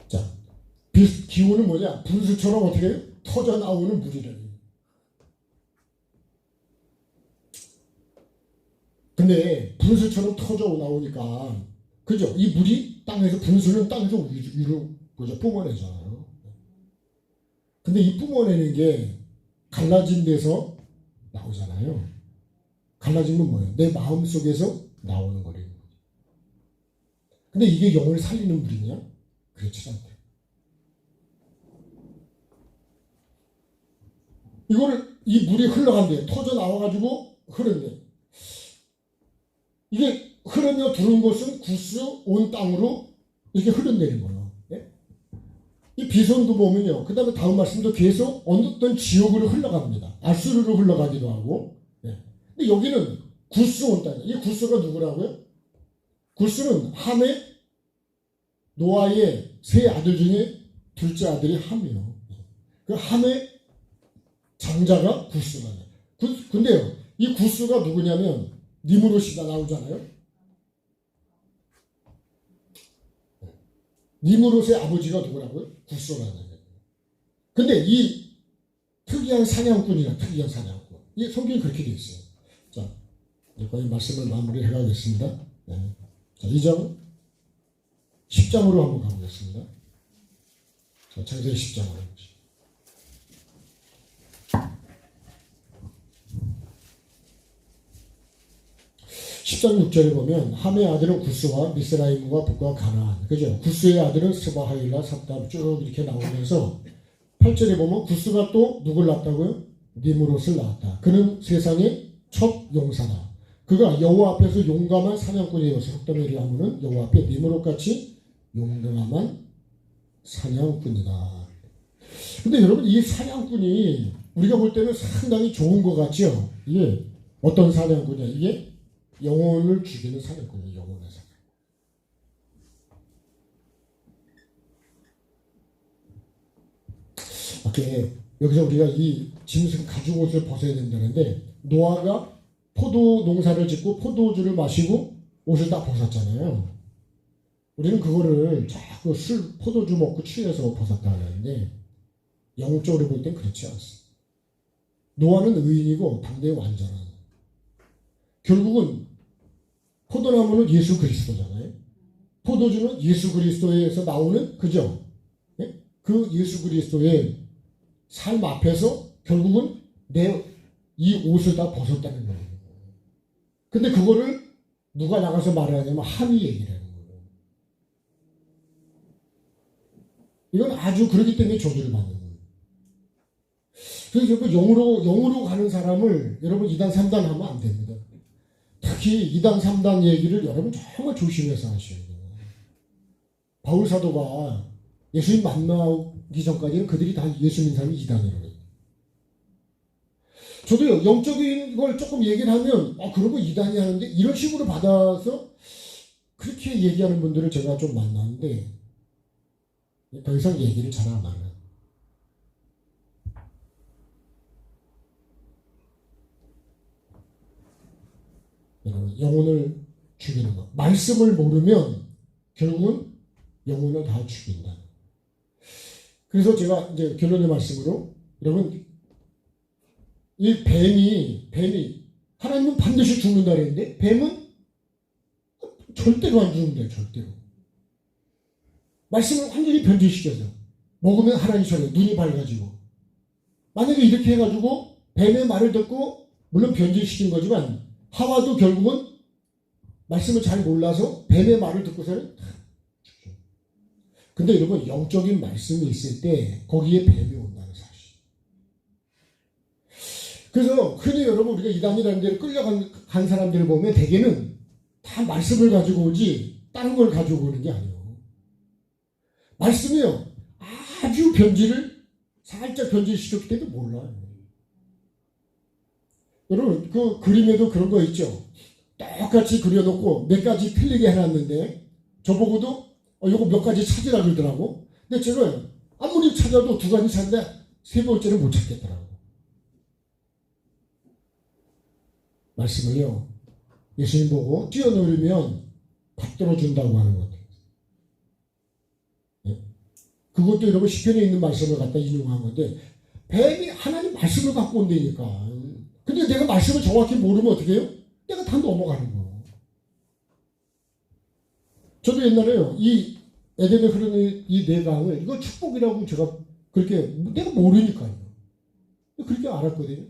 Speaker 1: 자, 기운은 뭐냐? 분수처럼 어떻게 터져 나오는 물이래요. 근데 분수처럼 터져 나오니까 그죠? 이 물이 땅에서 분수는 땅에서 위로 보죠. 뿜어내잖아요. 근데 이 뿜어내는 게 갈라진 데서 나오잖아요. 갈라진 건 뭐예요? 내 마음 속에서 나오는 거래요. 근데 이게 영을 살리는 물이냐? 그렇지 않대. 이 물이 흘러간대요. 터져 나와가지고 흐른대. 이게 흐르며 두른 곳은 구스 온 땅으로 이렇게 흐른다는 거예요. 네? 이 비손도 보면요. 그 다음에 다음 말씀도 계속 어떤 지옥으로 흘러갑니다. 아수르로 흘러가기도 하고. 네. 근데 여기는 구스 온 땅이에요. 이 구스가 누구라고요? 구스는 함의 노아의 세 아들 중에 둘째 아들이 함이에요. 그 함의 장자가 구스가 돼요. 근데요. 이 구스가 누구냐면 니무롯이가 나오잖아요. 니무롯의 아버지가 누구라고요? 구스라는 거예요. 근데 이 특이한 사냥꾼이라 특이한 사냥꾼. 이 성경이 그렇게 되어 있어요. 자, 이제 말씀을 마무리해 가겠습니다. 네. 자, 2장 10장으로 한번 가보겠습니다. 자, 창세기 10장으로. 10장 6절에 보면 함의 아들은 구스와 미스라임과 북과 가나안. 그죠? 구스의 아들은 스바하일라, 삽답 쭉 이렇게 나오면서 8절에 보면 구스가 또 누굴 낳았다고요? 니무롯을 낳았다. 그는 세상의 첫 용사다. 그가 여호와 앞에서 용감한 사냥꾼이어서 속담에 하면은 여호와 앞에 니무롯같이 용감한 사냥꾼이다. 근데 여러분 이 사냥꾼이 우리가 볼 때는 상당히 좋은 것 같죠? 이게 어떤 사냥꾼이야? 이게 영혼을 죽이는 사냥꾼이에요. 영혼의 사냥. 이렇게 여기서 우리가 이 짐승 가죽옷을 벗어야 된다는데 노아가 포도 농사를 짓고 포도주를 마시고 옷을 다 벗었잖아요. 우리는 그거를 자꾸 포도주 먹고 취해서 벗었다 하는데 영적으로 볼 땐 그렇지 않습니다. 노아는 의인이고 당대의 완전한. 결국은 포도나무는 예수 그리스도잖아요. 포도주는 예수 그리스도에서 나오는 그죠? 네? 그 예수 그리스도의 삶 앞에서 결국은 내 이 옷을 다 벗었다는 거예요. 근데 그거를 누가 나가서 말하냐면 함이 얘기를 하는 거예요. 이건 아주 그렇기 때문에 저주를 받는 거예요. 그래서 그 영으로 가는 사람을 여러분 2단, 3단 하면 안 됩니다. 특히 2단, 3단 얘기를 여러분 정말 조심해서 하셔야 돼요. 바울 사도가 예수님 만나기 전까지는 그들이 다 예수 믿는 사람이 2단이라고 해요. 저도요, 영적인 걸 조금 얘기를 하면, 그런 거 2단이 하는데, 이런 식으로 받아서 그렇게 얘기하는 분들을 제가 좀 만났는데, 더 이상 얘기를 잘 안 하는. 영혼을 죽이는 것. 말씀을 모르면 결국은 영혼을 다 죽인다. 그래서 제가 이제 결론의 말씀으로 여러분 이 뱀이 하나님은 반드시 죽는다 그랬는데 뱀은 절대로 안 죽는다. 절대로. 말씀을 완전히 변질시켜서 먹으면 하나님처럼 눈이 밝아지고 만약에 이렇게 해가지고 뱀의 말을 듣고 물론 변질시킨 거지만 하와도 결국은 말씀을 잘 몰라서 뱀의 말을 듣고서는 죽죠. 근데 여러분 영적인 말씀이 있을 때 거기에 뱀이 온다는 사실. 그래서 흔히 여러분 우리가 이단이라는 데를 끌려간 사람들을 보면 대개는 다 말씀을 가지고 오지 다른 걸 가지고 오는 게 아니에요. 말씀이요. 아주 변질을 살짝 변질시켰기 때문에 몰라요. 여러분 그 그림에도 그런 거 있죠. 똑같이 그려놓고 몇 가지 틀리게 해놨는데 저보고도 이거 몇 가지 찾으라 그러더라고. 근데 제가 아무리 찾아도 두 가지 찾는데 세 번째는 못 찾겠더라고. 말씀을요. 예수님 보고 뛰어놀면 받들어 준다고 하는 것. 그것도 여러분 시편에 있는 말씀을 갖다 인용한 건데 뱀이 하나님 말씀을 갖고 온다니까. 근데 내가 말씀을 정확히 모르면 어떻게 해요? 내가 다 넘어가는 거예요. 저도 옛날에요. 이 에덴에 흐르는 이 네 강을 이거 축복이라고 제가 그렇게 내가 모르니까요. 그렇게 알았거든요.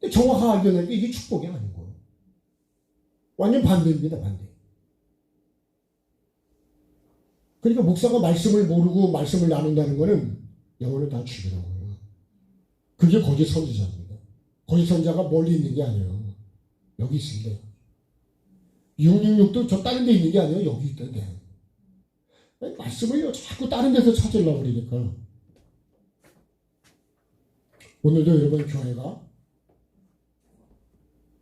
Speaker 1: 근데 정확하게 알려내니까 이게 축복이 아닌 거예요. 완전 반대입니다. 반대. 그러니까 목사가 말씀을 모르고 말씀을 나눈다는 것은 영혼을 다 죽이는 거예요. 그게 거짓 선지자입니다. 거짓 선지자가 멀리 있는 게 아니에요. 여기 있습니다. 666도 저 다른 데 있는 게 아니에요. 여기 있던데. 말씀을요 자꾸 다른 데서 찾으려고 그러니까. 오늘도 여러분 교회가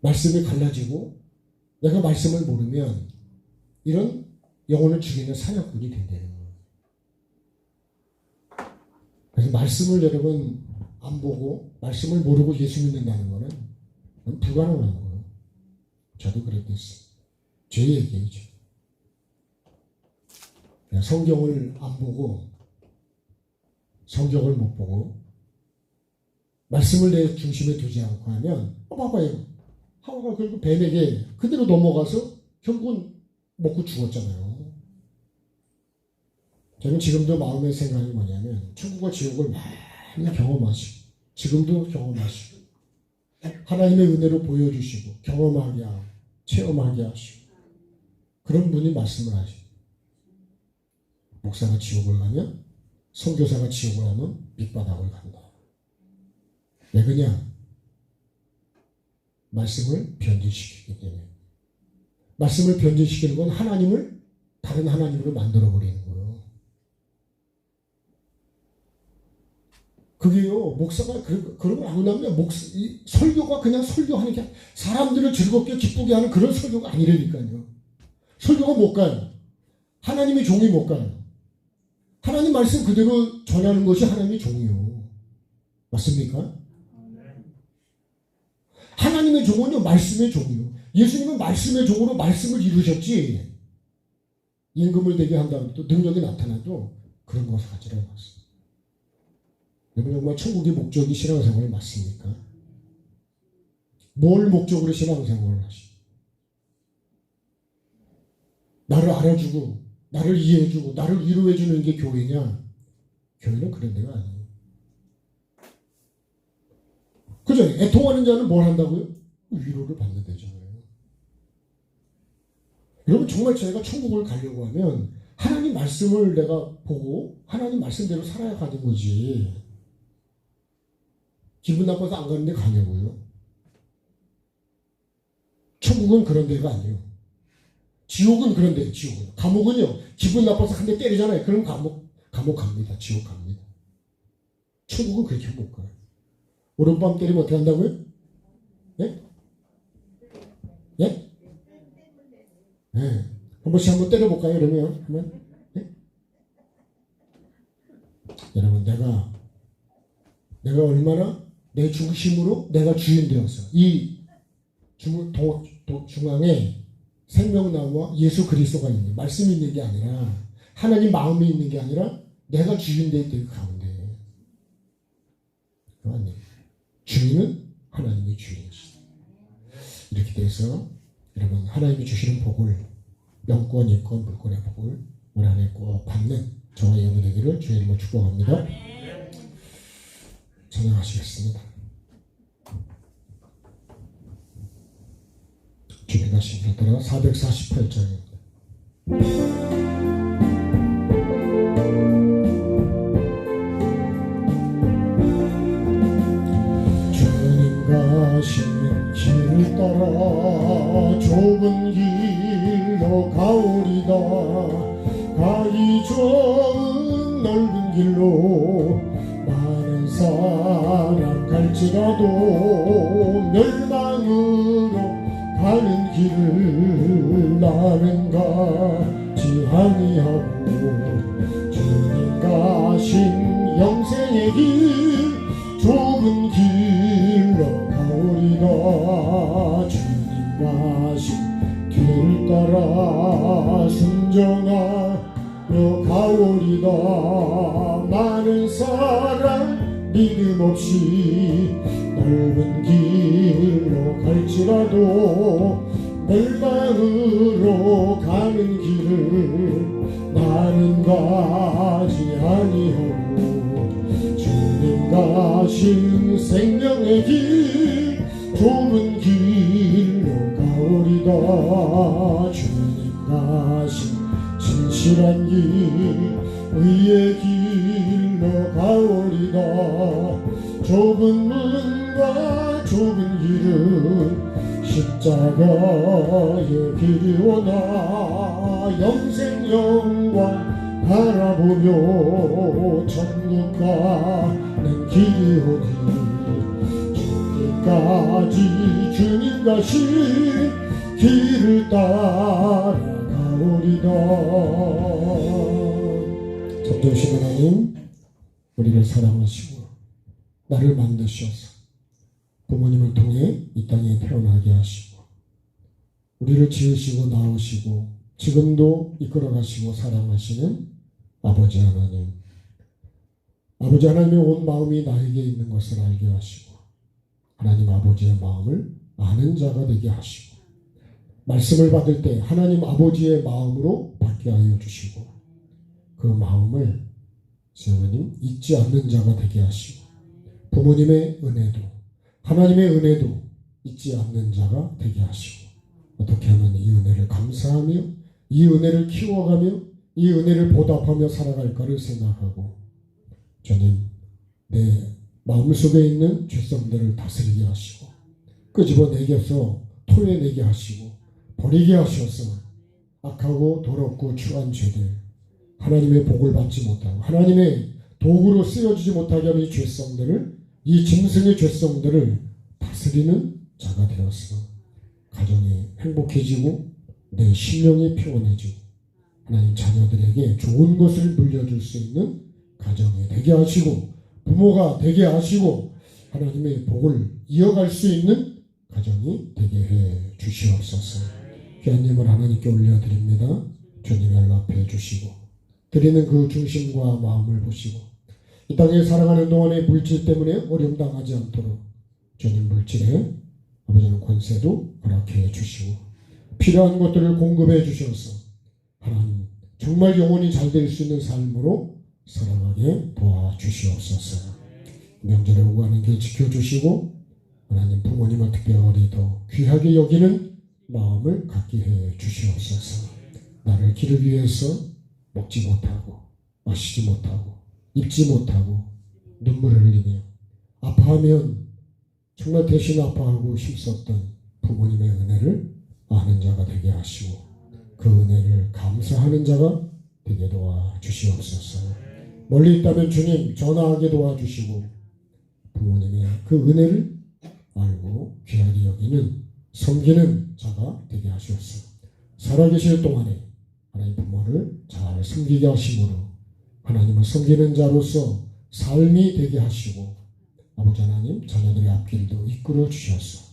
Speaker 1: 말씀이 갈라지고 내가 말씀을 모르면 이런 영혼을 죽이는 사냥꾼이 된다는 거예요. 그래서 말씀을 여러분 안 보고 말씀을 모르고 예수 믿는다는 거는 불가능한 거예요. 저도 그랬겠어요. 제 얘기죠. 성경을 안 보고 성경을 못 보고 말씀을 내 중심에 두지 않고 하면 봐봐요. 하와가 결국 뱀에게 그대로 넘어가서 결국은 먹고 죽었잖아요. 저는 지금도 마음의 생각이 뭐냐면 천국과 지옥을 많이 경험하시고 지금도 경험하시고 하나님의 은혜로 보여주시고 경험하게 하고 체험하게 하시고 그런 분이 말씀을 하시고 목사가 지옥을 가면 선교사가 지옥을 가면 밑바닥을 간다. 왜 그냥 말씀을 변질시키기 때문에 말씀을 변질시키는 건 하나님을 다른 하나님으로 만들어버리는 거예요. 그게요, 목사가 그런 걸 하고 나면 설교가 그냥 설교하는 게 사람들을 즐겁게 기쁘게 하는 그런 설교가 아니라니까요. 설교가 못 가요. 하나님의 종이 못 가요. 하나님 말씀 그대로 전하는 것이 하나님의 종이요. 맞습니까? 하나님의 종은요, 말씀의 종이요. 예수님은 말씀의 종으로 말씀을 이루셨지, 임금을 되게 한다고 또 능력이 나타나도 그런 것을 가지러 왔어요. 여러분 정말 천국의 목적이 신앙생활이 맞습니까? 뭘 목적으로 신앙생활을 하시죠? 나를 알아주고 나를 이해해주고 나를 위로해주는 게 교회냐? 교회는 그런 데가 아니에요. 그죠? 애통하는 자는 뭘 한다고요? 위로를 받는 데잖아요. 여러분 정말 저희가 천국을 가려고 하면 하나님 말씀을 내가 보고 하나님 말씀대로 살아야 가는 거지. 기분 나빠서 안 가는데 가냐고요? 천국은 그런 데가 아니에요. 지옥은 그런 데예요. 지옥은. 감옥은요. 기분 나빠서 한 대 때리잖아요. 그럼 감옥 갑니다. 지옥 갑니다. 천국은 그렇게 못 가요. 오른밤 때리면 어떻게 한다고요? 예? 예? 예. 한 번씩 한번 때려볼까요? 그러면 한번. 예? 여러분 내가 얼마나 내 중심으로 내가 주인 되었어. 이 중앙에 생명나무와 예수 그리스도가 있는 말씀이 있는 게 아니라 하나님 마음이 있는 게 아니라 내가 주인 될 때 가운데 그거 아니에요. 주인은 하나님이 주인이시다. 이렇게 돼서 여러분 하나님이 주시는 복을 영권, 인권, 물권의 복을 올 한해 꼭 받는 저와 여러분 되기를 주의 이름으로 축복합니다. 찬양하시겠습니다. 준비하신 분들은 448장입니다. 주님 가시는 길 따라 좁은 길로 가오리다. 가기 좋은 넓은 길로 많은 사람 갈지라도 멸망으로 가는 길을 나는 가지 아니하고 주님 가신 영생의 길 좁은 길로 가오리다. 주님 가신 길 따라 순종하며 가오리다. 많은 사람 믿음 없이 넓은 길로 갈지라도 멸망으로 가는 길을 나는 가지 아니하고 주님 가신 생명의 길 좁은 길로 가오리다. 주님 가신 진실한 길 의의 길로 가오리다. 좁은 문과 좁은 길은 십자가의 길이오나 영생 영광 바라보며 천국 가는 길이오니 주님까지 주님 가신 길을 따라가오리다. 참되신 하나님, 우리를 사랑하시고 나를 만드셔서 부모님을 통해 이 땅에 태어나게 하시고 우리를 지으시고 낳으시고 지금도 이끌어가시고 사랑하시는 아버지 하나님, 아버지 하나님의 온 마음이 나에게 있는 것을 알게 하시고 하나님 아버지의 마음을 아는 자가 되게 하시고 말씀을 받을 때 하나님 아버지의 마음으로 받게 하여 주시고 그 마음을 하나님 잊지 않는 자가 되게 하시고 부모님의 은혜도 하나님의 은혜도 잊지 않는 자가 되게 하시고 어떻게 하면 이 은혜를 감사하며 이 은혜를 키워가며 이 은혜를 보답하며 살아갈까를 생각하고 주님 내 마음속에 있는 죄성들을 다스리게 하시고 끄집어내게서 토해내게 하시고 버리게 하셔서 악하고 더럽고 추한 죄들 하나님의 복을 받지 못하고 하나님의 도구로 쓰여지지 못하게 하는 이 죄성들을 이 짐승의 죄성들을 다스리는 자가 되어서 가정이 행복해지고 내 심령이 평온해지고 하나님 자녀들에게 좋은 것을 물려줄 수 있는 가정이 되게 하시고 부모가 되게 하시고 하나님의 복을 이어갈 수 있는 가정이 되게 해 주시옵소서. 귀한 예물 하나님께 올려드립니다. 주님 연락해 주시고 드리는 그 중심과 마음을 보시고 이 땅에 살아가는 동안에 물질 때문에 어려움 당하지 않도록 주님 물질에 아버지는 권세도 허락해 주시고 필요한 것들을 공급해 주셔서 하나님 정말 영혼이 잘 될 수 있는 삶으로 살아가게 도와주시옵소서. 명절에 오고 가는 길 지켜주시고 하나님 부모님을 특별히 더 귀하게 여기는 마음을 갖게 해 주시옵소서. 나를 기르기 위해서 먹지 못하고 마시지 못하고 입지 못하고 눈물을 흘리며 아파하면 정말 대신 아파하고 힘썼던 부모님의 은혜를 아는 자가 되게 하시고 그 은혜를 감사하는 자가 되게 도와주시옵소서. 멀리 있다면 주님 전화하게 도와주시고 부모님의 그 은혜를 알고 귀하게 여기는 섬기는 자가 되게 하시옵소서. 살아계실 동안에 하나님 부모를 잘 섬기게 하심으로 하나님을 섬기는 자로서 삶이 되게 하시고 아버지 하나님 자녀들의 앞길도 이끌어 주셔서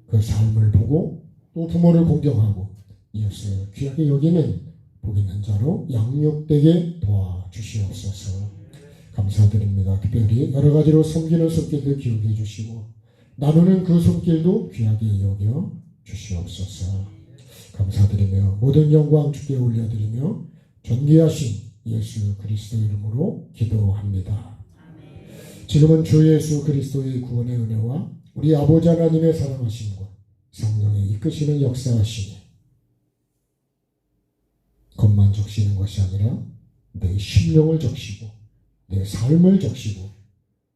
Speaker 1: 그 삶을 보고 또 부모를 공경하고 이웃을 귀하게 여기는 복 있는 자로 양육되게 도와주시옵소서. 감사드립니다. 특별히 여러 가지로 섬기는 손길도 기억해 주시고 나누는 그 손길도 귀하게 여겨 주시옵소서. 감사드리며 모든 영광 주께 올려드리며 존귀하신 예수 그리스도 이름으로 기도합니다. 지금은 주 예수 그리스도의 구원의 은혜와 우리 아버지 하나님의 사랑하심과 성령의 이끄시는 역사하시니 것만 적시는 것이 아니라 내 심령을 적시고 내 삶을 적시고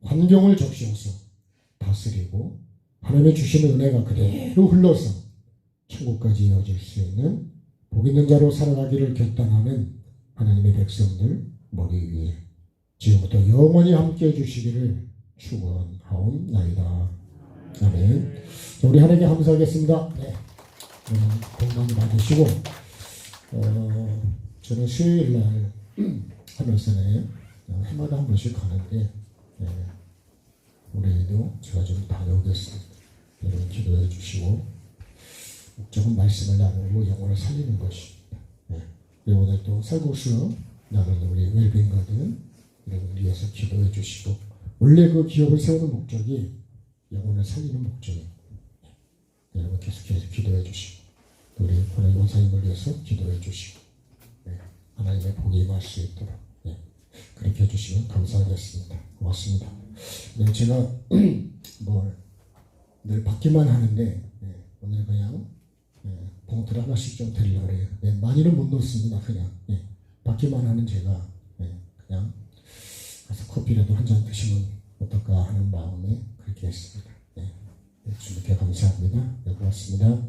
Speaker 1: 환경을 적시어서 다스리고 하나님의 주시는 은혜가 그대로 흘러서 천국까지 이어질 수 있는 복 있는 자로 살아가기를 결단하는 하나님의 백성들 머리 위에 지금부터 영원히 함께 해주시기를 축원하옵나이다. 아멘. 우리 하나님께 감사하겠습니다. 네. 건강 받으시고 저는 수요일날 하늘산에 해마다 한 번씩 가는데 올해에도 제가 좀 다녀오겠습니다. 여러분 기도해 주시고 목적은 말씀을 나누고 영혼을 살리는 것입니다. 그리고 오늘 또 쌀국수 나누는 우리 웰빙가든 여러분 위해서 기도해 주시고 원래 그 기업을 세우는 목적이 영혼을 살리는 목적입니다. 여러분 계속해서 기도해 주시고 우리 하나님 원사님을 위해서 기도해 주시고 하나님의 복이 임할 수 있도록 그렇게 해주시면 감사하겠습니다. 고맙습니다. 네, 제가 늘 받기만 하는데 오늘 그냥 봉투를 하나씩 좀 드리려고 해요. 많이는 못 놓습니다. 그냥 받기만 하는 제가 그냥 가서 커피라도 한 잔 드시면 어떨까 하는 마음에 그렇게 했습니다. 주님께 감사합니다. 고맙습니다.